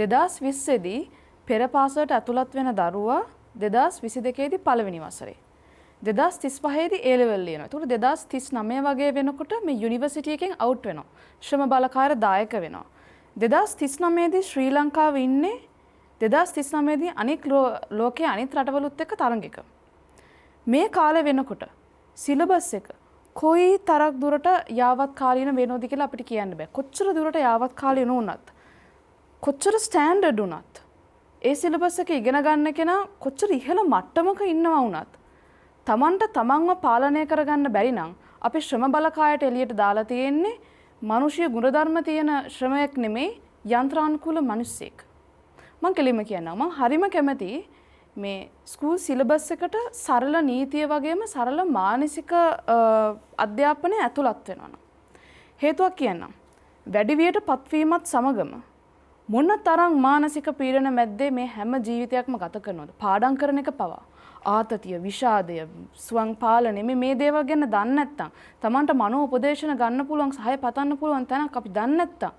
දෙදස් විස්සේදී පෙර පාසලට ඇතුළත් වෙන දරුවා 2022දී පළවෙනි වසරේ. 2035දී A level ලියනවා. ඒතකොට 2039 වගේ වෙනකොට මේ යුනිවර්සිටි එකෙන් අවුට් වෙනවා. ශ්‍රම බලකාර දායක වෙනවා. 2039දී ශ්‍රී ලංකාව ඉන්නේ 2039දී අනෙක් ලෝකයේ අනිත් රටවලුත් එක්ක තරඟයක. මේ කාලේ වෙනකොට සිලබස් එක කොයි තරක් දුරට යාවත් කාලීන වෙනවද කියලා අපිට කියන්න බෑ. කොච්චර දුරට යාවත් කාලීන වුණත් කොච්චර ස්ටෑන්ඩඩ් වුණත් ඒ සිලබස් එක ඉගෙන ගන්න කෙනා කොච්චර ඉහළ මට්ටමක ඉන්නවා වුණත් තමන්ට තමන්ව පාලනය කරගන්න බැරි නම් අපි ශ්‍රම බලකායට එළියට දාලා තියෙන්නේ මානුෂීය ගුණධර්ම තියෙන ශ්‍රමයක් නෙමෙයි යන්ත්‍රානුකූල මිනිස්සෙක්. මම කෙලින්ම කියනවා මම හරිම කැමතියි මේ ස්කූල් සිලබස් එකට සරල නීතිය වගේම සරල මානසික අධ්‍යාපනය ඇතුළත් වෙනවා. හේතුවක් කියන්නම්. වැඩිවියට පත්වීමත් සමගම මොන තරම් මානසික පීඩන මැද්දේ මේ හැම ජීවිතයක්ම ගත කරනවද? පාඩම් කරන එක පවා. ආතතිය, විෂාදය, ස්වං පාලනය මේ දේවල් ගැන දන්නේ නැත්නම්, Tamanට මනෝ උපදේශන ගන්න පුළුවන්, සහාය පතන්න පුළුවන් තැනක් අපි දන්නේ නැත්නම්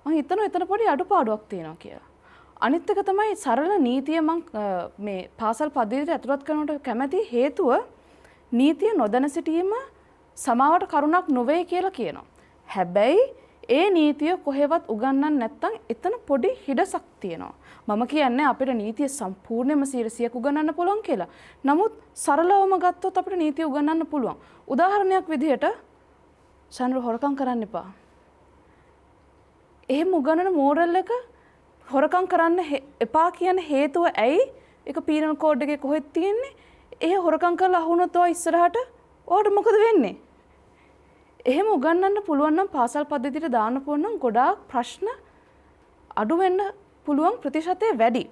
මම හිතනවා එතන පොඩි අඩුපාඩුවක් තියෙනවා කියලා. අනිත් එක තමයි සරල නීතිය මම මේ පාසල් පද්ධතියට ඇතුළත් කරනකොට කැමති හේතුව නීතිය නොදැන සිටීම සමාවට කරුණක් නොවේ කියලා කියනවා. හැබැයි ඒ නීතිය කොහෙවත් උගන්වන්න නැත්නම් එතන පොඩි හිඩසක් තියෙනවා. මම කියන්නේ අපිට නීතිය සම්පූර්ණයෙන්ම 100% උගන්වන්න පුළුවන් කියලා. නමුත් සරලවම ගත්තොත් අපිට නීතිය උගන්වන්න පුළුවන්. උදාහරණයක් විදිහට සනර හොරකම් කරන්න එපා. එහෙම උගන්වන මෝඩල් එක හොරකම් කරන්න එපා කියන හේතුව ඇයි? ඒක පීනල් කෝඩ් එකේ කොහෙද තියෙන්නේ? ඒ හොරකම් කරලා අහුනොත් ඔය ඉස්සරහට ඔයාට මොකද වෙන්නේ? එහෙම උගන්වන්න පුළුවන් නම් පාසල් පද්ධතියට දාන්න පුළුවන් නම් ගොඩාක් ප්‍රශ්න අඩු වෙන්න පුළුවන් ප්‍රතිශතය වැඩි.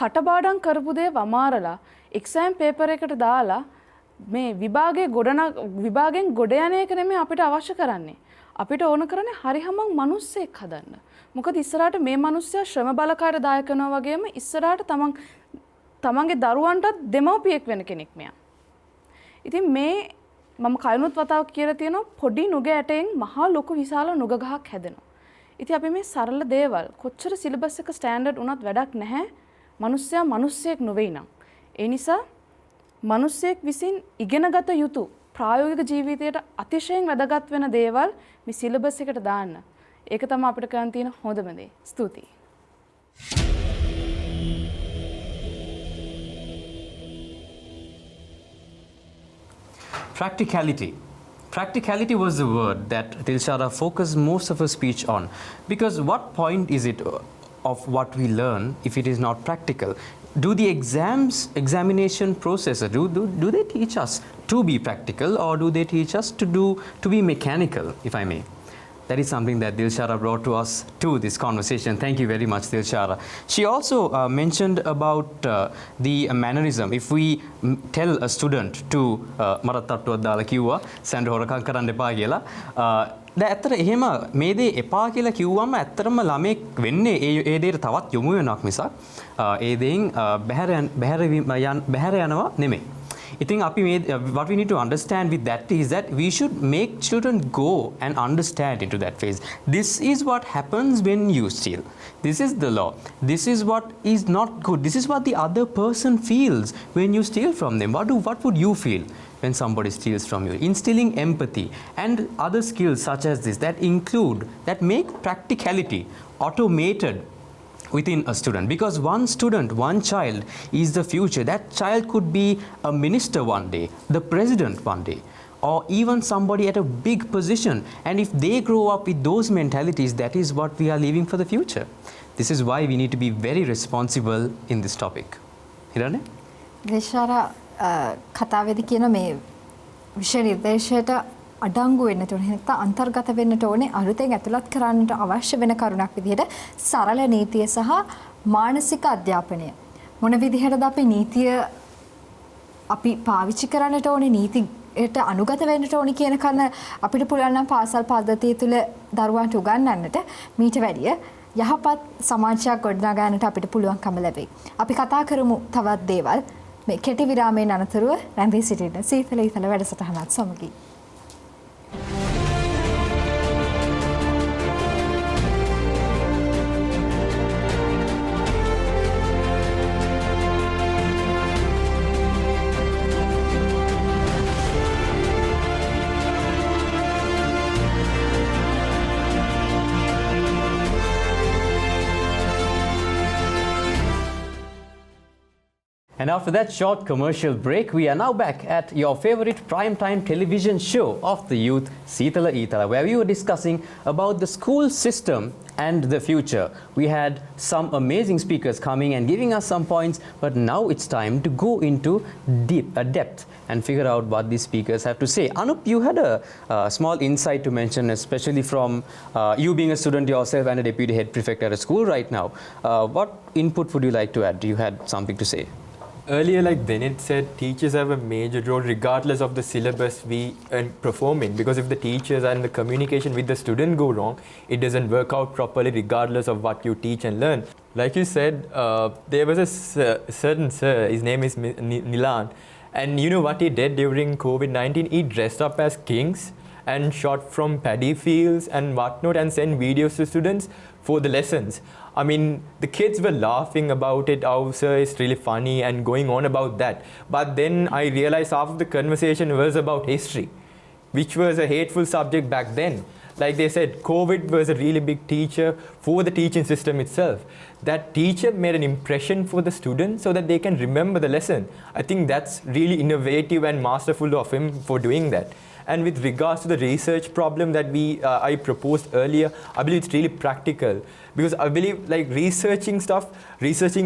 කටපාඩම් කරපු දේ වමාරලා එක්සෑම් පේපර් එකට දාලා මේ විභාගයෙන් ගොඩ යන එක නෙමෙයි අපිට අවශ්‍ය කරන්නේ. අපිට ඕන කරන්නේ හරියම මිනිස්සෙක් හදන්න. මොකද ඉස්සරහට මේ මිනිස්සයා ශ්‍රම බලකාර දායක කරනවා වගේම ඉස්සරහට තමන්ගේ දරුවන්ටත් දෙමව්පියෙක් වෙන කෙනෙක් මෙයා. ඉතින් මේ මම කලිනුත් වතාවක් කියලා තියෙනවා පොඩි නුග ඇටෙන් මහා ලොකු විශාල නුග ගහක් හැදෙනවා. ඉතින් අපි මේ සරල දේවල් කොච්චර සිලබස් එක ස්ටෑන්ඩඩ් වුණත් වැඩක් නැහැ. මිනිස්සයා මිනිස්සෙක් නොවේ නම්. ඒ නිසා මිනිස්සෙක් විසින් ඉගෙනගත යුතු ප්‍රායෝගික ජීවිතයට අතිශයින් වැදගත් වෙන දේවල් මේ සිලබස් එකට දාන්න. ඒක තමයි අපිට කරන් තියෙන හොඳම දේ. ස්තුතියි. Practicality. Practicality was the word that Dilshara focused most of her speech on. Because what point is it of what we learn if it is not practical? Do the examination process, do they teach us to be practical, or do they teach us to be mechanical, if I may? That is something that Dilshara brought to us to this conversation. Thank you very much, Dilshara. She also mentioned about the mannerism. If we tell a student to මරත්තට්ටුවක් දාලා කිව්වා සැන්ඩ් හොරකම් කරන්න එපා කියලා, දැන් ඇත්තට එහෙම මේ දේ එපා කියලා කිව්වම ඇත්තටම ළමෙක් වෙන්නේ ඒ දේට තවත් යොමු වෙනවක් මිසක් ඒ දේෙන් බැහැර යනවා නෙමෙයි. I think what we need to understand with that is that we should make children go and understand into that phase. This is what happens when you steal. This is the law. This is what is not good. This is what the other person feels when you steal from them. What would you feel when somebody steals from you? Instilling empathy and other skills such as this that make practicality automated within a student, because one child is the future. That child could be a minister one day, the president one day, or even somebody at a big position, and if they grow up with those mentalities, that is what we are leaving for the future. This is why we need to be very responsible in this topic. Hirane? දේශාරා කතාවේදී කියන මේ විෂය නිර්දේශයට අඩංගු වෙන්නට ඕනේ නැත්නම් අන්තර්ගත වෙන්නට ඕනේ අලුතෙන් ඇතුළත් කරන්නට අවශ්‍ය වෙන කරුණක් විදිහට සරල නීතිය සහ මානසික අධ්‍යාපනය. මොන විදිහටද අපි නීතිය අපි පාවිච්චි කරන්නට ඕනේ නීතියට අනුගත වෙන්නට ඕනේ කියන කන අපිට පුළුවන් නම් පාසල් පද්ධතිය තුළ දරුවන්ට උගන්වන්නට මීට වැඩිය යහපත් සමාජයක් ගොඩනගා ගන්නට අපිට පුළුවන්කම ලැබෙයි. අපි කතා කරමු තවත් දේවල්. මේ කෙටි විරාමයෙන් අනතුරුව රැඳී සිටින සීතල ඊතල වැඩසටහනත් සමගින්. And after that short commercial break, we are now back at your favorite primetime television show of the youth, Seethala Eethala, where we were discussing about the school system and the future. We had some amazing speakers coming and giving us some points, but now it's time to go into depth and figure out what these speakers have to say. Anup, you had a small insight to mention, especially from you being a student yourself and a deputy head prefect at a school right now. What input would you like to add? You had something to say. Earlier, like Denit said, teachers have a major role regardless of the syllabus we are performing, because if the teachers and the communication with the student go wrong, it doesn't work out properly regardless of what you teach and learn. Like you said, there was a certain sir, his name is Nilan, and you know what he did during COVID-19? He dressed up as kings and shot from paddy fields and whatnot and sent videos to students for the lessons. I mean, the kids were laughing about it, oh sir, it's really funny and going on about that. But then I realized half of the conversation was about history, which was a hateful subject back then. Like they said, COVID was a really big teacher for the teaching system itself. That teacher made an impression for the students so that they can remember the lesson. I think that's really innovative and masterful of him for doing that. And with regards to the research problem that I proposed earlier, I believe it's really practical, because I believe like researching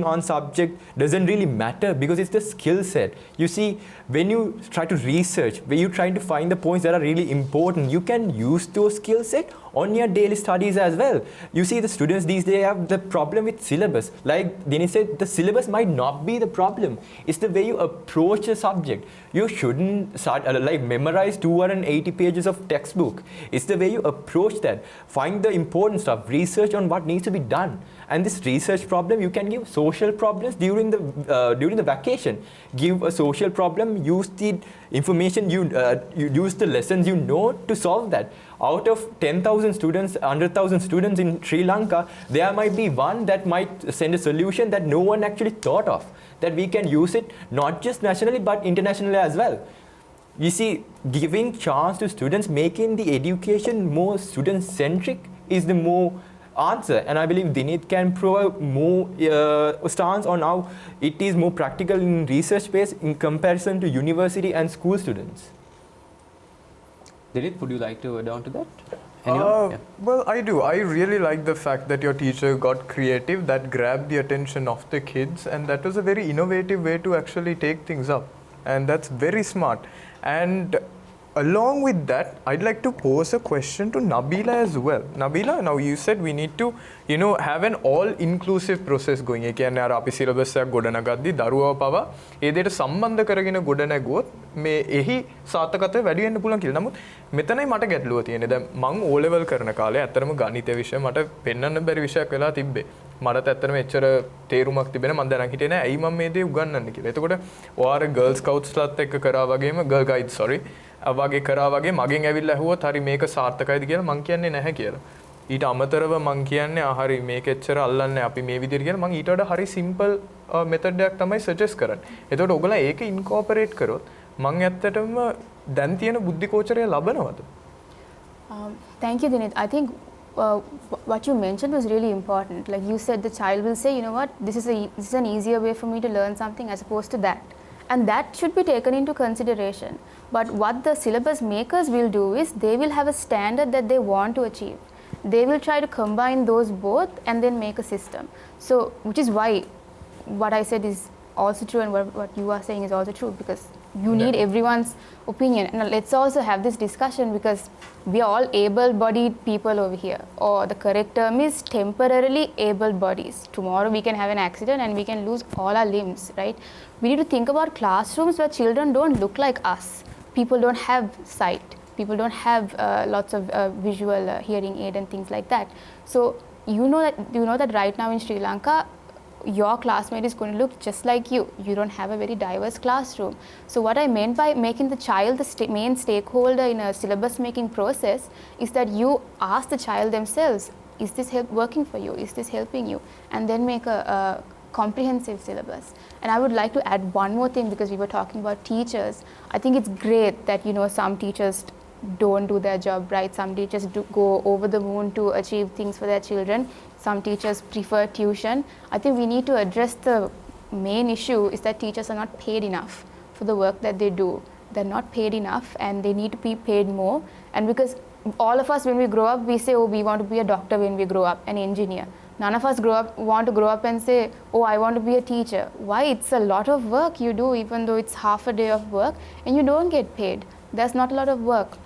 on subject doesn't really matter, because it's the skill set. You see, when you try to research, when you're trying to find the points that are really important, you can use those skill set on your daily studies as well. You see, the students these days have the problem with syllabus. Like Dennis said, the syllabus might not be the problem. It's the way you approach a subject. You shouldn't start like memorize 280 pages of textbook. It's the way you approach that. Find the important stuff, research on what needs to be done. And this research problem, you can give social problems during the vacation. Give a social problem, use the information, you use the lessons you know to solve that. Out of 10,000 students, 100,000 students in Sri Lanka, there might be one that might send a solution that no one actually thought of, that we can use it not just nationally but internationally as well. You see, giving chance to students, making the education more student-centric is the more answer. And I believe Dinit can provide more stance on how it is more practical in research space in comparison to university and school students. Dinit, would you like to add on to that? Well, I do. I really like the fact that your teacher got creative, that grabbed the attention of the kids, and that was a very innovative way to actually take things up. And that's very smart. And along with that, I'd like to pose a question to Nabila as well. Nabila, now you said we need to, have an all-inclusive process going. ඒ කියන්නේ අර අපි සිලබස් එකක් ගොඩනගද්දි දරුවව පවා ඒ දෙයට සම්බන්ධ කරගෙන ගොඩනගුවොත් මේ එහි සාර්ථකත්වය වැඩි වෙන්න පුළුවන් කියලා. නමුත් මෙතනයි මට ගැටලුව තියෙන්නේ. දැන් මම O level කරන කාලේ ඇත්තටම ගණිත විෂය මට පෙන්වන්න බැරි විෂයක් වෙලා තිබ්බේ. මටත් ඇත්තටම එච්චර තේරුමක් තිබෙන්නේ නැහැ. මම දැනන් හිටියේ නැහැ ඇයි මම මේ දේ උගන්වන්නේ කියලා. එතකොට ඔයාර ගර්ල් ස්කවුට්ස්ලාත් එක්ක කරා වගේම ගර්ල් ගයිඩ් වගේ කරා වගේ මගෙන් ඇවිල්ලා ඇහුවොත් හරි මේක සාර්ථකයිද කියලා මං කියන්නේ නැහැ කියලා. ඊට අමතරව මං කියන්නේ හරි මේක එච්චර අල්ලන්නේ අපි මේ විදිහට කියලා මං ඊට වඩා හරි සිම්පල් මෙතඩ් එකක් තමයි සජෙස්ට් කරන්නේ. එතකොට ඔයගොල්ලෝ ඒක ඉන්කෝපරේට් කරොත් මං ඇත්තටම දැන් තියෙන බුද්ධි කෝචරය ලබනවද? Thank you, Dinit. I think what you mentioned was really important. Like you said, the child will say, you know what, this is an easier way for me to learn something as opposed to that. And that should be taken into consideration. But what the syllabus makers will do is they will have a standard that they want to achieve. They will try to combine those both and then make a system. So, which is why what I said is also true and what you are saying is also true, because You need everyone's opinion. And let's also have this discussion because we are all able-bodied people over here, or the correct term is temporarily able bodies. Tomorrow we can have an accident and we can lose all our limbs, right? We need to think about classrooms where children don't look like us. People don't have sight. People don't have lots of visual hearing aid and things like that. So you know that right now in Sri Lanka, your classmate is going to look just like you. You don't have a very diverse classroom. So what I meant by making the child the main stakeholder in a syllabus making process is that you ask the child themselves, is this working for you? Is this helping you? And then make a comprehensive syllabus. And I would like to add one more thing because we were talking about teachers. I think it's great that some teachers don't do their job right. Some teachers do go over the moon to achieve things for their children. Some teachers prefer tuition. I think we need to address the main issue is that teachers are not paid enough for the work that they do. They're not paid enough and they need to be paid more. And because all of us when we grow up, we say, oh, we want to be a doctor when we grow up, an engineer. None of us want to grow up and say, oh, I want to be a teacher. Why? It's a lot of work you do, even though it's half a day of work and you don't get paid. There's not a lot of work.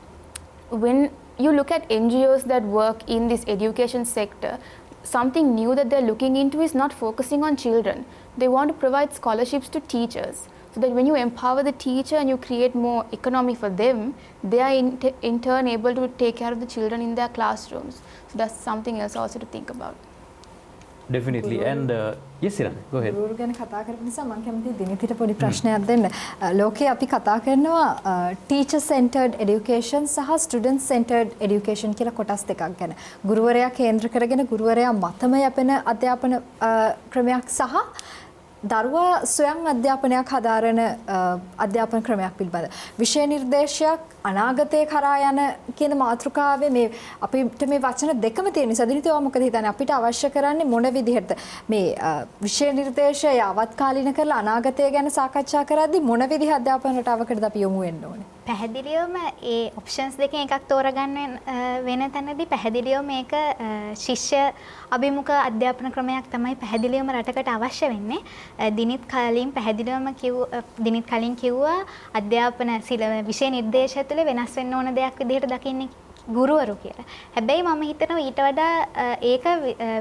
When you look at NGOs that work in this education sector, something new that they're looking into is not focusing on children. They want to provide scholarships to teachers so that when you empower the teacher and you create more economy for them, they are in turn able to take care of the children in their classrooms. So that's something else also to think about. Definitely. And yes, Siran, go ahead. ගුරු ගැන කතා කරපු නිසා මම කැමතියි දිනිතිට පොඩි ප්‍රශ්නයක් දෙන්න. ලෝකේ අපි කතා කරනවා teacher centered education සහ student centered education කියලා කොටස් දෙකක් ගැන. ගුරුවරයා කේන්ද්‍ර කරගෙන ගුරුවරයා මතම යැපෙන අධ්‍යාපන ක්‍රමයක් සහ දරුවා ස්වයං අධ්‍යාපනයක් හදාරන අධ්‍යාපන ක්‍රමයක් පිළිබඳ විෂය නිර්දේශයක් අනාගතයේ කරා යන කියන මාතෘකාවේ මේ අපිට මේ වචන දෙකම තියෙන නිසා දිනිතව මොකද හිතන්නේ අපිට අවශ්‍ය කරන්නේ මොන විදිහටද මේ විෂය නිර්දේශය යාවත්කාලින කරලා අනාගතය ගැන සාකච්ඡා කරද්දී මොන විදිහ අධ්‍යාපන රටාවකටද අපි යොමු වෙන්න ඕනේ පැහැදිලිවම ඒ ඔප්ෂන්ස් දෙකෙන් එකක් තෝරගන්න වෙන තැනදී පැහැදිලිවම මේක ශිෂ්‍ය අභිමුඛ අධ්‍යාපන ක්‍රමයක් තමයි පැහැදිලිවම රටකට අවශ්‍ය වෙන්නේ දිනිත් කලින් කිව්වා අධ්‍යාපන විෂය නිර්දේශය තුළ වෙනස් වෙන්න ඕන දෙයක් විදිහට දකින්නේ ගුරුවරු කියලා. හැබැයි මම හිතනවා ඊට වඩා ඒක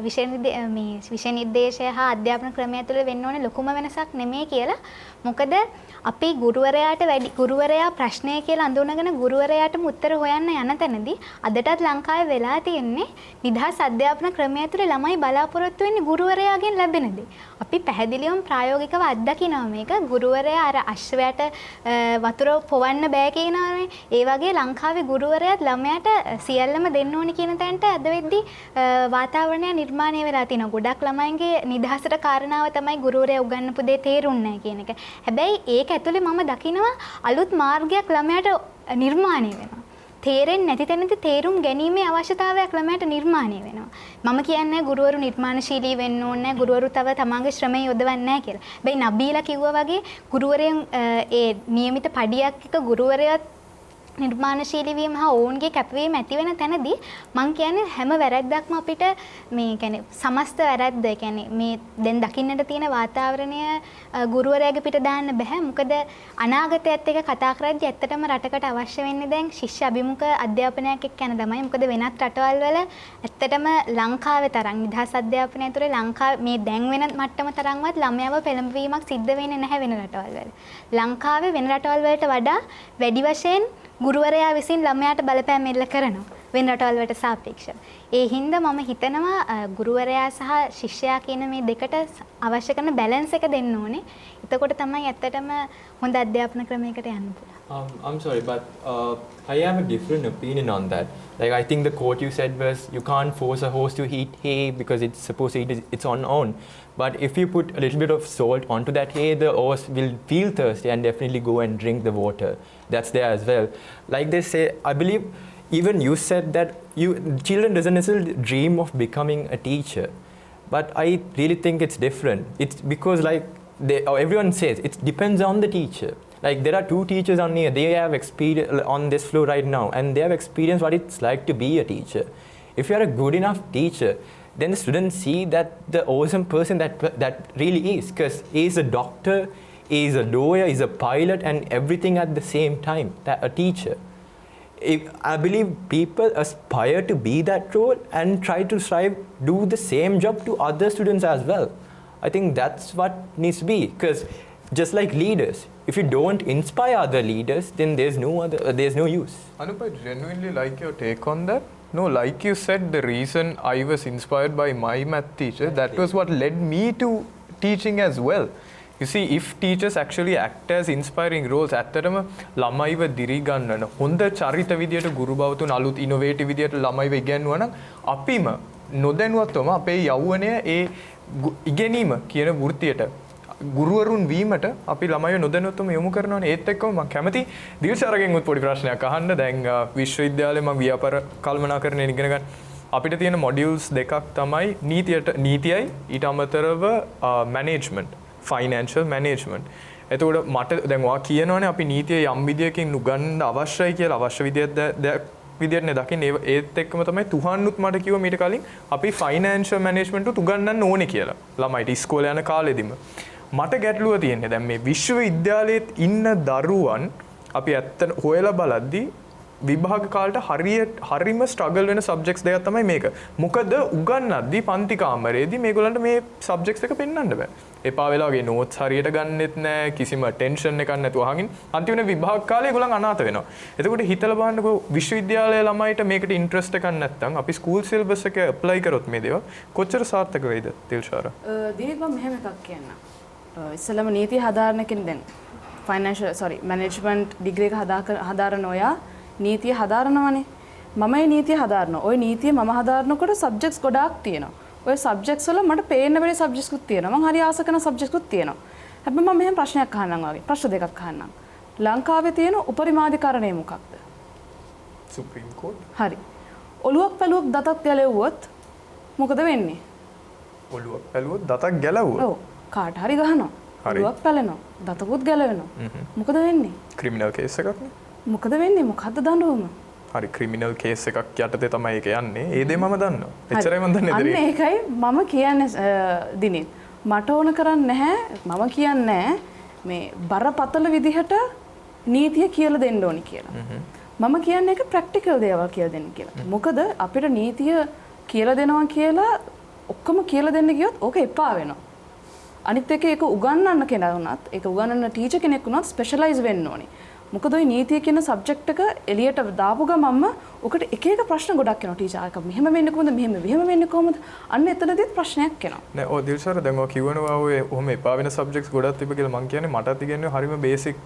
විෂය නිර්දේශය හා අධ්‍යාපන ක්‍රමය තුළ වෙන්න ඕනේ ලොකුම වෙනසක් නෙමෙයි කියලා. මොකද අපි ගුරුවරයා ප්‍රශ්නය කියලා අඳුනගෙන ගුරුවරයාටම උත්තර හොයන්න යන තැනදී අදටත් ලංකාවේ වෙලා තියෙන්නේ නිදහස් අධ්‍යාපන ක්‍රමය තුළ ළමයි බලාපොරොත්තු වෙන්නේ ගුරුවරයාගෙන් ලැබෙන දේ. අපි පැහැදිලිවම ප්‍රායෝගිකව අත්දකිනවා මේක ගුරුවරයා අර අශ්වයාට වතුර පොවන්න බෑ කියනවානේ. ඒ වගේ ලංකාවේ ගුරුවරයාත් ළමයාට සියල්ලම දෙන්න ඕනි කියන තැනට අද වෙද්දී වාතාවරණය නිර්මාණය වෙලා තිනවා. ගොඩක් ළමයින්ගේ නිදහසට කාරණාව තමයි ගුරුවරයා උගන්වපු දේ තේරුන්නේ නැහැ කියන එක. හැබැයි ඒක ඇතුලේ මම දකිනවා අලුත් මාර්ගයක් ළමයාට නිර්මාණය වෙනවා. තේරෙන්නේ නැති තැනදී තේරුම් ගැනීමේ අවශ්‍යතාවයක් ළමයාට නිර්මාණය වෙනවා. මම කියන්නේ ගුරුවරු නිර්මාණශීලී වෙන්න ඕනේ, ගුරුවරු තව තමන්ගේ ශ්‍රමය යොදවන්නේ නැහැ කියලා. හැබැයි නබීලා කිව්වා වගේ ගුරුවරයන් ඒ નિયમિત පඩියක් එක ගුරුවරයාත් නිර්මාණශීලී වීම හා ඔවුන්ගේ කැපවීම ඇති වෙන තැනදී මම කියන්නේ හැම වැරැද්දක්ම අපිට මේ කියන්නේ සමස්ත වැරැද්ද කියන්නේ මේ දැන් දකින්නට තියෙන වාතාවරණය ගුරුවරයාගේ පිට දාන්න බෑ. මොකද අනාගතයත් එක්ක කතා කරද්දී ඇත්තටම රටකට අවශ්‍ය වෙන්නේ දැන් ශිෂ්‍ය අභිමුඛ අධ්‍යාපනයක් එක්ක යන තමයි. මොකද වෙනත් රටවල් වල ඇත්තටම ලංකාවේ තරම් නිදහස් අධ්‍යාපනය තුළ ලංකාවේ මේ දැන් වෙන මට්ටම තරම්වත් ළමයාව පෙළඹවීමක් සිද්ධ වෙන්නේ නැහැ වෙන රටවල් වල. ලංකාවේ වෙන රටවල් වලට වඩා වැඩි වශයෙන් ගුරුවරයා විසින් ළමයාට බලපෑම් එල්ල කරනවා වෙන රටවල් වලට සාපේක්ෂව. ඒ හින්දා මම හිතනවා ගුරුවරයා සහ ශිෂ්‍යයා කියන මේ දෙකට අවශ්‍ය කරන බැලන්ස් එක දෙන්න ඕනේ. එතකොට තමයි ඇත්තටම හොඳ අධ්‍යාපන ක්‍රමයකට යන්න පුළුවන්. I'm sorry, but I have a different opinion on that. Like, I think the quote you said was, you can't force a horse to eat hay because it's supposed to eat its own. But if you put a little bit of salt onto that hay, the horse will feel thirsty and definitely go and drink the water. That's there as well. Like they say, I believe even you said that children doesn't necessarily dream of becoming a teacher. But I really think it's different. It's because everyone says, it depends on the teacher. Like there are 2 teachers on here, they have experience on this floor right now and they have experienced what it's like to be a teacher. If you are a good enough teacher, then the students see that the awesome person that really is, because he is a doctor, is a lawyer, is a pilot, and everything at the same time, that a teacher. I believe people aspire to be that role and try to do the same job to other students as well. I think that's what needs to be, because just like leaders, if you don't inspire other leaders, then there's no use. Anup, I genuinely like your take on that. No, like you said, the reason I was inspired by my math teacher, that was what led me to teaching as well. You see, if teachers actually act as inspiring roles, ඇත්තටම ළමයිව දිරි ගන්නන හොඳ චරිත විදියට ගුරු භවතුන් අලුත් ඉනෝවේටිව් විදියට ළමයිව ඉගෙනුවා නම් අපිම නොදැනුවත්වම අපේ යෞවනය ඒ ඉගෙනීම කියන වෘත්තියට ගුරුවරුන් වීමට අපි ළමයිව නොදැනුවත්වම යොමු කරනවානේ. ඒත් එක්කම මම කැමති දිල්ෂාරගෙන් උත් පොඩි ප්‍රශ්නයක් අහන්න. දැන් විශ්වවිද්‍යාලයේ මම ව්‍යාපාර කල්පනාකරණය ඉගෙන ගන්න. අපිට තියෙන මොඩියුල්ස් දෙකක් තමයි නීතියයි ඊට අමතරව මැනේජ්මන්ට්, ෆයිනෑන්ෂල් මැනේජ්මන්ට්. එතකොට මට දැන් ඔයා කියනවනේ අපි නීතිය යම් විදියකින් උගන්වන්න අවශ්‍යයි කියලා, අවශ්‍ය විදියටනේ දකින්නේ. ඒත් එක්කම තමයි තුහන්නුත් මට කිව්වා මීට කලින් අපි ෆයිනෑන්ෂල් මැනේජ්මන්ට් උත් උගන්වන්න ඕනේ කියලා ළමයිට ඉස්කෝලේ යන කාලෙදිම. මට ගැටලුව තියෙන්නේ දැන් මේ විශ්වවිද්‍යාලයේ ඉන්න දරුවන් අපි ඇත්ත හොයලා බලද්දී විභාග කාලට හරිම ස්ට්‍රගල් වෙන සබ්ජෙක්ට්ස් දෙකක් තමයි මේක. මොකද උගන්වද්දී පන්ති කාමරේදී මේගොල්ලන්ට මේ සබ්ජෙක්ට්ස් එක පෙන්වන්න බෑ. එපා වෙලා වගේ නෝට්ස් හරියට ගන්නෙත් නෑ, කිසිම ටෙන්ෂන් එකක් නැතුව අහගෙන අන්තිමට විභාග කාලේ ඒගොල්ලන් අනාථ වෙනවා. එතකොට හිතලා බලන්නකෝ විශ්වවිද්‍යාලයේ ළමයිට මේකට ඉන්ට්‍රස්ට් එකක් නැත්නම් අපි ස්කූල් සිලබස් එක ඇප්ලයි කරොත් මේ දේවල් කොච්චර සාර්ථක වෙයිද තිල්ෂාර? දිනීත් මම මෙහෙම එකක් කියන්න. ඉස්සෙල්ලාම නීතිය හදාරන කෙනෙක් දැන් මැනේජ්මන්ට් ඩිග්‍රී එක හදාරන ඔයා නීතිය හදාරනවනේ. මම ඒ නීතිය හදාරනවා. ওই නීතිය මම හදාරනකොට සබ්ජෙක්ට්ස් ගොඩාක් තියෙනවා. ওই සබ්ජෙක්ට්ස් වල මට පේන්න බැරි සබ්ජෙක්ට්ස් උත් තියෙනවා. මම හරි ආස කරන සබ්ජෙක්ට්ස් උත් තියෙනවා. හැබැයි මම මෙහෙම ප්‍රශ්නයක් අහන්නම් වගේ. ප්‍රශ්න දෙකක් අහන්නම්. ලංකාවේ තියෙන උපරිමාධිකරණය මොකක්ද? Supreme coat. හරි. ඔලුවක් පැලුවක් දතක් ගැලෙව්වොත් මොකද වෙන්නේ? ඔලුවක් පැලුවොත් දතක් ගැලවුවොත්. ඔව්. කාට හරි ගහනවා. ඔලුවක් පැලෙනවා. දතකුත් ගැලවෙනවා. මොකද වෙන්නේ? ක්‍රිමිනල් කේස් එකක්නේ. මොකද වෙන්නේ? මොකද්ද දඬුවම? හරි, ක්‍රිමිනල් කේස් එකක් යටතේ තමයි ඒක යන්නේ. ඒ දේ මම දන්නවා. එච්චරයි මම දන්නේ. අන්න ඒකයි මම කියන්නේ දිනිත්. මට ඕන කරන්නේ නැහැ. මම කියන්නේ මේ බරපතල විදිහට නීතිය කියලා දෙන්න ඕනි කියලා. මම කියන්නේ ඒක ප්‍රැක්ටිකල් දේවල් කියලා දෙන්න කියලා. මොකද අපිට නීතිය කියලා දෙනවා කියලා ඔක්කොම කියලා දෙන්න ගියොත් ඕක එපා වෙනවා. අනිත් එක ඒක උගන්වන්න කෙනා වුණත්, ඒක උගන්වන්න ටීචර් කෙනෙක් වුණත් ස්පෙෂලායිස් වෙන්න ඕනි. මොකද ওই නීතිය කියන සබ්ජෙක්ට් එක එළියට දාපු ගමන්ම ඔකට එක එක ප්‍රශ්න ගොඩක් එනවා. ටීචර් ආක මෙහෙම වෙන්නේ කොහොමද? මෙහෙම වෙන්නේ කොහොමද? අන්න එතනදිත් ප්‍රශ්නයක් එනවා. නෑ ඔය දිල්ෂාර දැන් ඔය කියවනවා ඔය ඔහොම එපා වෙන සබ්ජෙක්ට්ස් ගොඩක් තිබ්බ කියලා මං කියන්නේ මටත් ඉගෙනුවේ හරිම බේසික්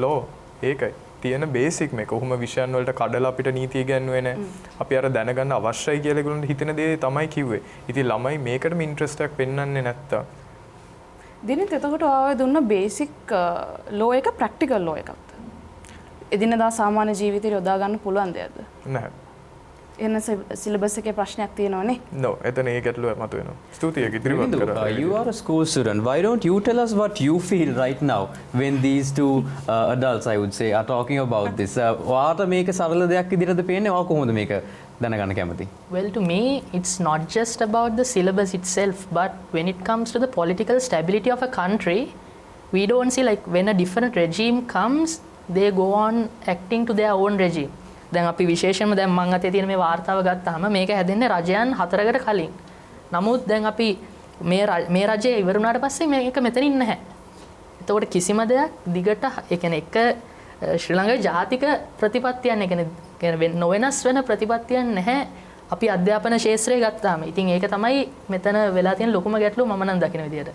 ලෝ. ඒකයි. තියෙන බේසික් මේක. කොහොම විෂයන් වලට කඩලා අපිට නීතිය ඉගෙනුවේ නෑ. අපි අර දැනගන්න අවශ්‍යයි කියලා ඒගොල්ලන්ට හිතෙන දේ තමයි කිව්වේ. ඉතින් ළමයි මේකටම ඉන්ට්‍රස්ට් එකක් පෙන්වන්නේ නැත්තම් දිනිත් එතකොට ඔය දුන්න බේසික් ලෝ එක ප්‍රැක්ටිකල් ලෝ එකක්ද? එදිනදා සාමාන්‍ය ජීවිතේ යොදා ගන්න පුළුවන් දෙයක්ද? නැහැ. එන සිලබස් එකේ ප්‍රශ්නයක් තියෙනවනේ. No, එතන ඒ ගැටලුව මතුවෙනවා. ස්තුතියි ඉදිරියට කරා. You are a school student. Why don't you tell us what you feel right now when these two adults, I would say, are talking about this? ඔයාට මේක සරල දෙයක් විදිහටද පේන්නේ? ඔයා කොහොමද මේක දැනගන්න කැමති? Well, to me, it's not just about the syllabus itself, but when it comes to the political stability of a country, we don't see like when a different regime comes, they go on acting to their own regime. දැන් අපි විශේෂයෙන්ම දැන් මම අතේ තියෙන මේ වාර්තාව ගත්තාම මේක හැදෙන්නේ රජයන් 4කට කලින්. නමුත් දැන් අපි මේ රජය ඉවර වුණාට පස්සේ මේක මෙතනින් නැහැ. එතකොට කිසිම දෙයක් දිගට ඒ කියන්නේ එක ශ්‍රී ලංකාවේ ජාතික ප්‍රතිපත්තියන් ඒ කියන්නේ නොවෙනස් වෙන ප්‍රතිපත්තියන් නැහැ. අපි අධ්‍යාපන ශාස්ත්‍රය ගත්තාම. ඉතින් ඒක තමයි මෙතන වෙලා තියෙන ලොකුම ගැටලුව මම නම් දකින විදියට.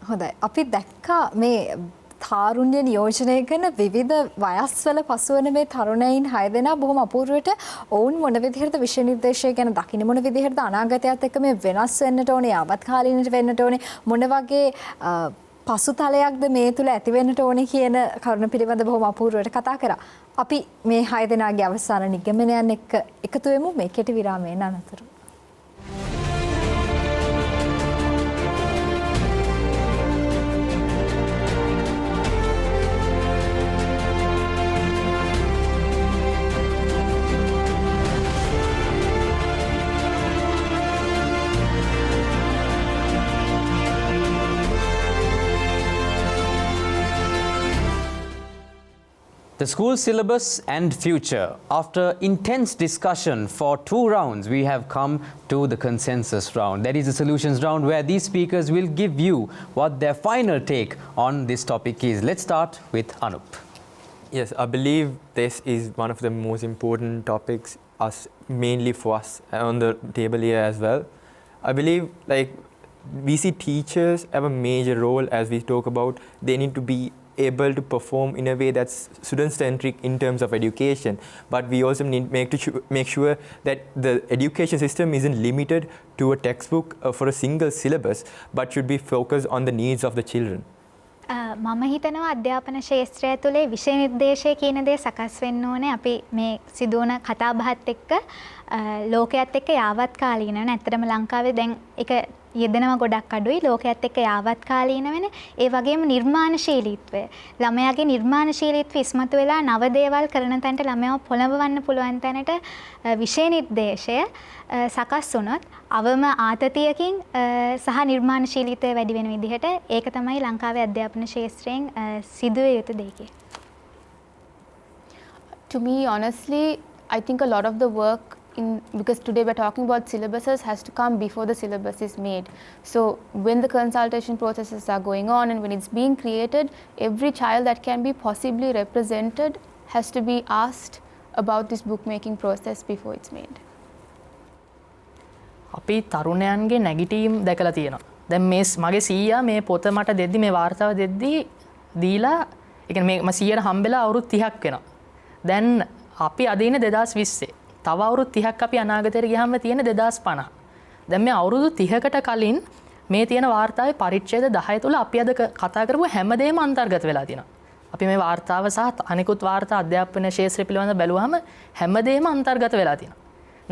හොඳයි. අපි දැක්කා මේ තාරුණ්‍ය නියෝජනය කරන විවිධ වයස්වල පසුවන මේ තරුණයින් 6 දෙනා බොහොම අපූර්වට ඔවුන් මොන විදිහටද විෂය නිර්දේශය ගැන දකින්න, මොන විදිහටද අනාගතයත් එක්ක මේ වෙනස් වෙන්නට ඕනේ, ආපත්කාලීනට වෙන්නට ඕනේ, මොන වගේ පසුතලයක්ද මේ තුල ඇති වෙන්නට ඕනේ කියන කරුණ පිළිබඳ බොහොම අපූර්වට කතා කරා. අපි මේ 6 දෙනාගේ අවසාන නිගමනයන් එක්ක එකතු වෙමු මේ කෙටි විරාමයෙන් අනතුරු. The school syllabus and future. After intense discussion for 2 rounds, we have come to the consensus round. That is the solutions round where these speakers will give you what their final take on this topic is. Let's start with Anup. Yes, I believe this is one of the most important topics, mainly for us on the table here as well. I believe we see teachers have a major role as we talk about. They need to be able to perform in a way that's student-centric in terms of education. But we also need to make sure that the education system isn't limited to a textbook for a single syllabus, but should be focused on the needs of the children. මම හිතනවා අධ්‍යාපන ශාස්ත්‍රය තුලේ විෂය නිර්දේශය කියන දේ සකස් වෙන්න ඕනේ අපි මේ සිදුවන කතාබහත් එක්ක ලෝකයේත් එක්ක යාවත් කාලීන වෙන. ඇත්තටම ලංකාවේ දැන් ඒක යෙදෙනවා ගොඩක් අඩුයි. ලෝකයේත් එක්ක යාවත් කාලීන වෙන. ඒ වගේම නිර්මාණශීලීත්වය. ළමයාගේ නිර්මාණශීලීත්වය ඉස්මතු වෙලා නව දේවල් කරන තැනට ළමයාව පොළඹවන්න පුළුවන් තැනට විෂය නිර්දේශය සකස් වුණොත් අවම ආතතියකින් සහ නිර්මාණශීලීත්වය වැඩි වෙන විදිහට ඒක තමයි ලංකාවේ අධ්‍යාපන ශාස්ත්‍රයෙන් සිදුවේ යුතු දෙකේ. To me, honestly, I think a lot of the work because today we're talking about syllabuses has to come before the syllabus is made. So when the consultation processes are going on and when it's being created, every child that can be possibly represented has to be asked about this bookmaking process before it's made. අපි තරුණයන්ගේ නැගිටීම් දැකලා තියෙනවා. දැන් මේ මගේ සීයා මේ පොත මට දෙද්දි මේ වාර්තාව දෙද්දි දීලා ඒ කියන්නේ මම සීයට හම්බෙලා අවුරුදු 30ක් වෙනවා. දැන් අපි අද ඉන්නේ 2020. තව අවුරුදු 30ක් අපි අනාගතයට ගියාම තියෙන 2050. දැන් මේ අවුරුදු 30කට කලින් මේ තියෙන වාර්තාවේ පරිච්ඡේද 10 තුල අපි අද කතා කරපු හැමදේම අන්තර්ගත වෙලා තියෙනවා. අපි මේ වාර්තාව සහ අනිකුත් වාර්තා අධ්‍යාපන ශාස්ත්‍රය පිළිබඳව බැලුවාම හැමදේම අන්තර්ගත වෙලා තියෙනවා.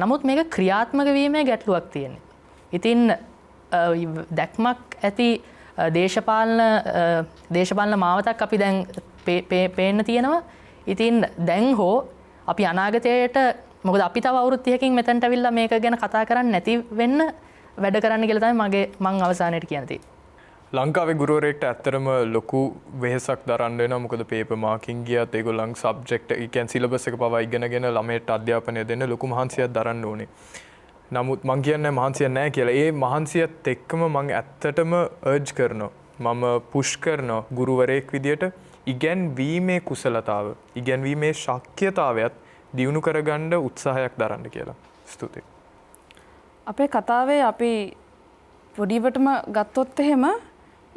නමුත් මේක ක්‍රියාත්මක වීමේ ගැටලුවක් තියෙනවා. ඉතින් දැක්මක් ඇති දේශපාලන මාවතක් අපි දැන් පේන්න තියෙනවා. ඉතින් දැන් හෝ අපි අනාගතයට මොකද අපි තව අවුරුදු 30කින් මෙතනට අවිල්ලා මේක ගැන කතා කරන්නේ නැති වෙන්න වැඩ කරන්න කියලා තමයි මම අවසානයේට කියන්න තියෙන්නේ. ලංකාවේ ගුරුවරයෙක්ට ඇත්තරම ලොකු වෙහෙසක් දරන්න වෙනවා. මොකද පේපර් මාකින් ගියත් ඒගොල්ලන් සබ්ජෙක්ට් ඒ කියන්නේ සිලබස් එක පවා ඉගෙනගෙන ළමයට අධ්‍යාපනය දෙන්න ලොකු මහන්සියක් දරන්න ඕනේ. නමුත් මං කියන්නේ මහන්සියක් නැහැ කියලා. ඒ මහන්සියත් එක්කම මං ඇත්තටම අර්ජ් කරනවා. මම පුෂ් කරනවා ගුරුවරයෙක් විදියට ඉගෙනීමේ කුසලතාව, ඉගෙනීමේ ශක්්‍යතාවයත් දියුණු කරගන්න උත්සාහයක් දරන්න කියලා. ස්තුතියි. අපේ කතාවේ අපි පොඩිවටම ගත්තොත් එහෙම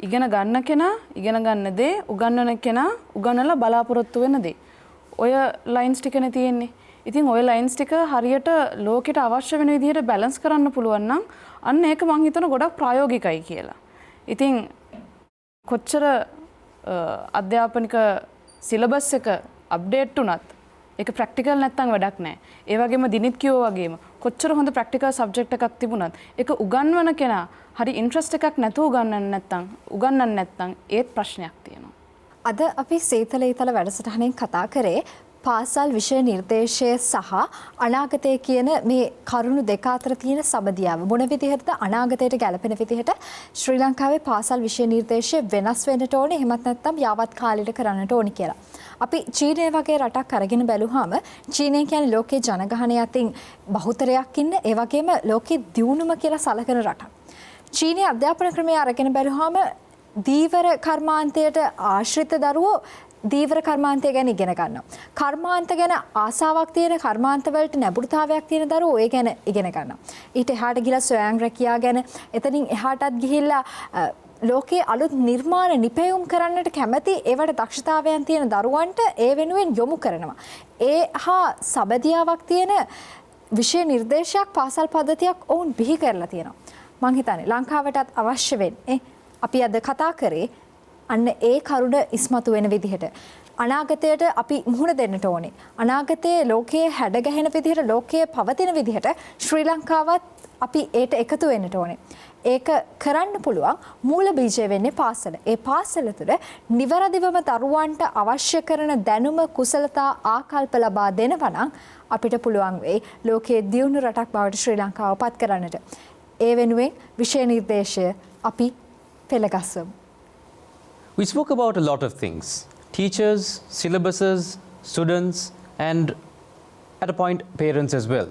ඉගෙන ගන්න කෙනා ඉගෙන ගන්න දේ උගන්වන කෙනා උගන්වලා බලාපොරොත්තු වෙන දේ. ඔය ලයින්ස් ටිකනේ තියෙන්නේ. ඉතින් ඔය ලයින්ස් ටික හරියට ලෝකෙට අවශ්‍ය වෙන විදිහට බැලන්ස් කරන්න පුළුවන් නම් අන්න ඒක මං හිතන ගොඩක් ප්‍රායෝගිකයි කියලා. ඉතින් කොච්චර අධ්‍යාපනික සිලබස් එක අප්ඩේට් වුණත් ඒක ප්‍රැක්ටිකල් නැත්තම් වැඩක් නැහැ. ඒ වගේම දිනිත් කිව්වා වගේම කොච්චර හොඳ ප්‍රැක්ටිකල් සබ්ජෙක්ට් එකක් තිබුණත් ඒක උගන්වන කෙනා හරි ඉන්ට්‍රස්ට් එකක් නැතුව උගන්වන්න නැත්තම් ඒත් ප්‍රශ්නයක් තියෙනවා. අද අපි සීතල ඊතල වැඩසටහනෙන් කතා කරේ පාසල් විෂය නිර්දේශය සහ අනාගතය කියන මේ කරුණු දෙක අතර තියෙන සබදියාව මොන විදිහටද අනාගතයට ගැලපෙන විදිහට ශ්‍රී ලංකාවේ පාසල් විෂය නිර්දේශය වෙනස් වෙන්නට ඕනේ එහෙමත් නැත්නම් යාවත් කාලෙට කරන්නට ඕනේ කියලා. අපි චීනය වගේ රටක් අරගෙන බැලුවාම චීනය කියන්නේ ලෝකේ ජනගහනය අතින් බහුතරයක් ඉන්න ඒ වගේම ලෝකේ දියුණුම කියලා සලකන රටක්. චීනයේ අධ්‍යාපන ක්‍රමය අරගෙන බැලුවාම දීවර කර්මාන්තයට ආශ්‍රිත දරුවෝ දීවර කර්මාන්තය ගැන ඉගෙන ගන්නවා. කර්මාන්ත ගැන ආසාවක් තියෙන කර්මාන්ත වලට නැඹුරුතාවයක් තියෙන දරුවෝ ඒ ගැන ඉගෙන ගන්නවා. ඊට එහාට ගිහලා ස්වයං රැකියාව ගැන එතනින් එහාටත් ගිහිල්ලා ලෝකයේ අලුත් නිර්මාණ නිපැයුම් කරන්නට කැමති ඒවට දක්ෂතාවයන් තියෙන දරුවන්ට ඒ වෙනුවෙන් යොමු කරනවා. ඒ හා සබදියාවක් තියෙන විෂය නිර්දේශයක් පාසල් පද්ධතියක් ඔවුන් බිහි කරලා තියෙනවා. මං හිතන්නේ ලංකාවටත් අවශ්‍ය වෙන්නේ අපි අද කතා කරේ අන්න ඒ කරුණ ඉස්මතු වෙන විදිහට අනාගතයට අපි මුහුණ දෙන්නට ඕනේ. අනාගතයේ ලෝකයේ හැඩගැහෙන විදිහට ලෝකයේ පවතින විදිහට ශ්‍රී ලංකාවත් අපි ඒට එකතු වෙන්නට ඕනේ. ඒක කරන්න පුළුවන් මූල බීජය වෙන්නේ පාසල. ඒ පාසල තුළ නිවැරදිවම දරුවන්ට අවශ්‍ය කරන දැනුම කුසලතා ආකල්ප ලබා දෙනවා නම් අපිට පුළුවන් වෙයි ලෝකයේ දියුණු රටක් බවට ශ්‍රී ලංකාව පත් කරන්නට. ඒ වෙනුවෙන් විෂය නිර්දේශය අපි පෙළගස්වමු. We spoke about a lot of things. Teachers, syllabuses, students, and at a point parents as well.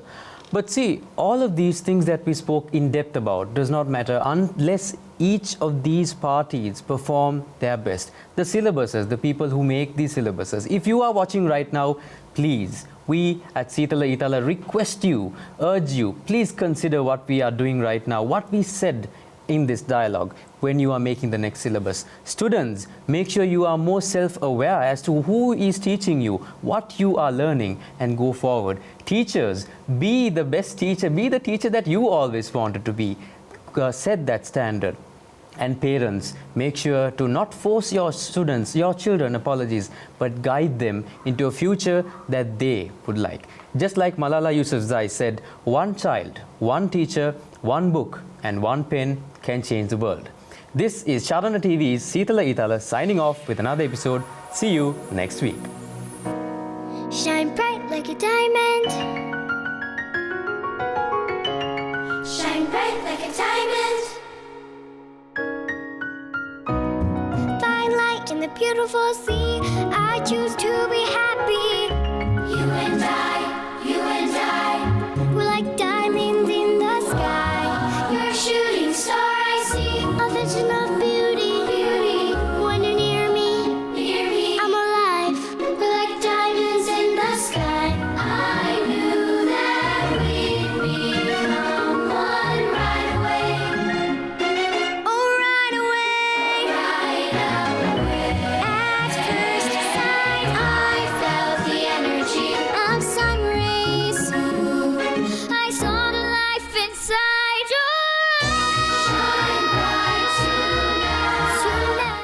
But see, all of these things that we spoke in depth about does not matter unless each of these parties perform their best. The syllabuses, the people who make these syllabuses, if you are watching right now, please, we at Seethala Eethala request you, urge you, please consider what we are doing right now, what we said in this dialogue when you are making the next syllabus. Students, make sure you are more self-aware as to who is teaching you, what you are learning, and go forward. Teachers, be the best teacher, be the teacher that you always wanted to be. Set that standard. And parents, make sure to not force your students, your children, but guide them into a future that they would like. Just like Malala Yousafzai said, one child, one teacher, one book, and one pen can change the world. This is Sharana TV's Seethala Eethala signing off with another episode. See you next week. Shine bright like a diamond. Shine bright like a diamond. Find light in the beautiful sea. I choose to be happy.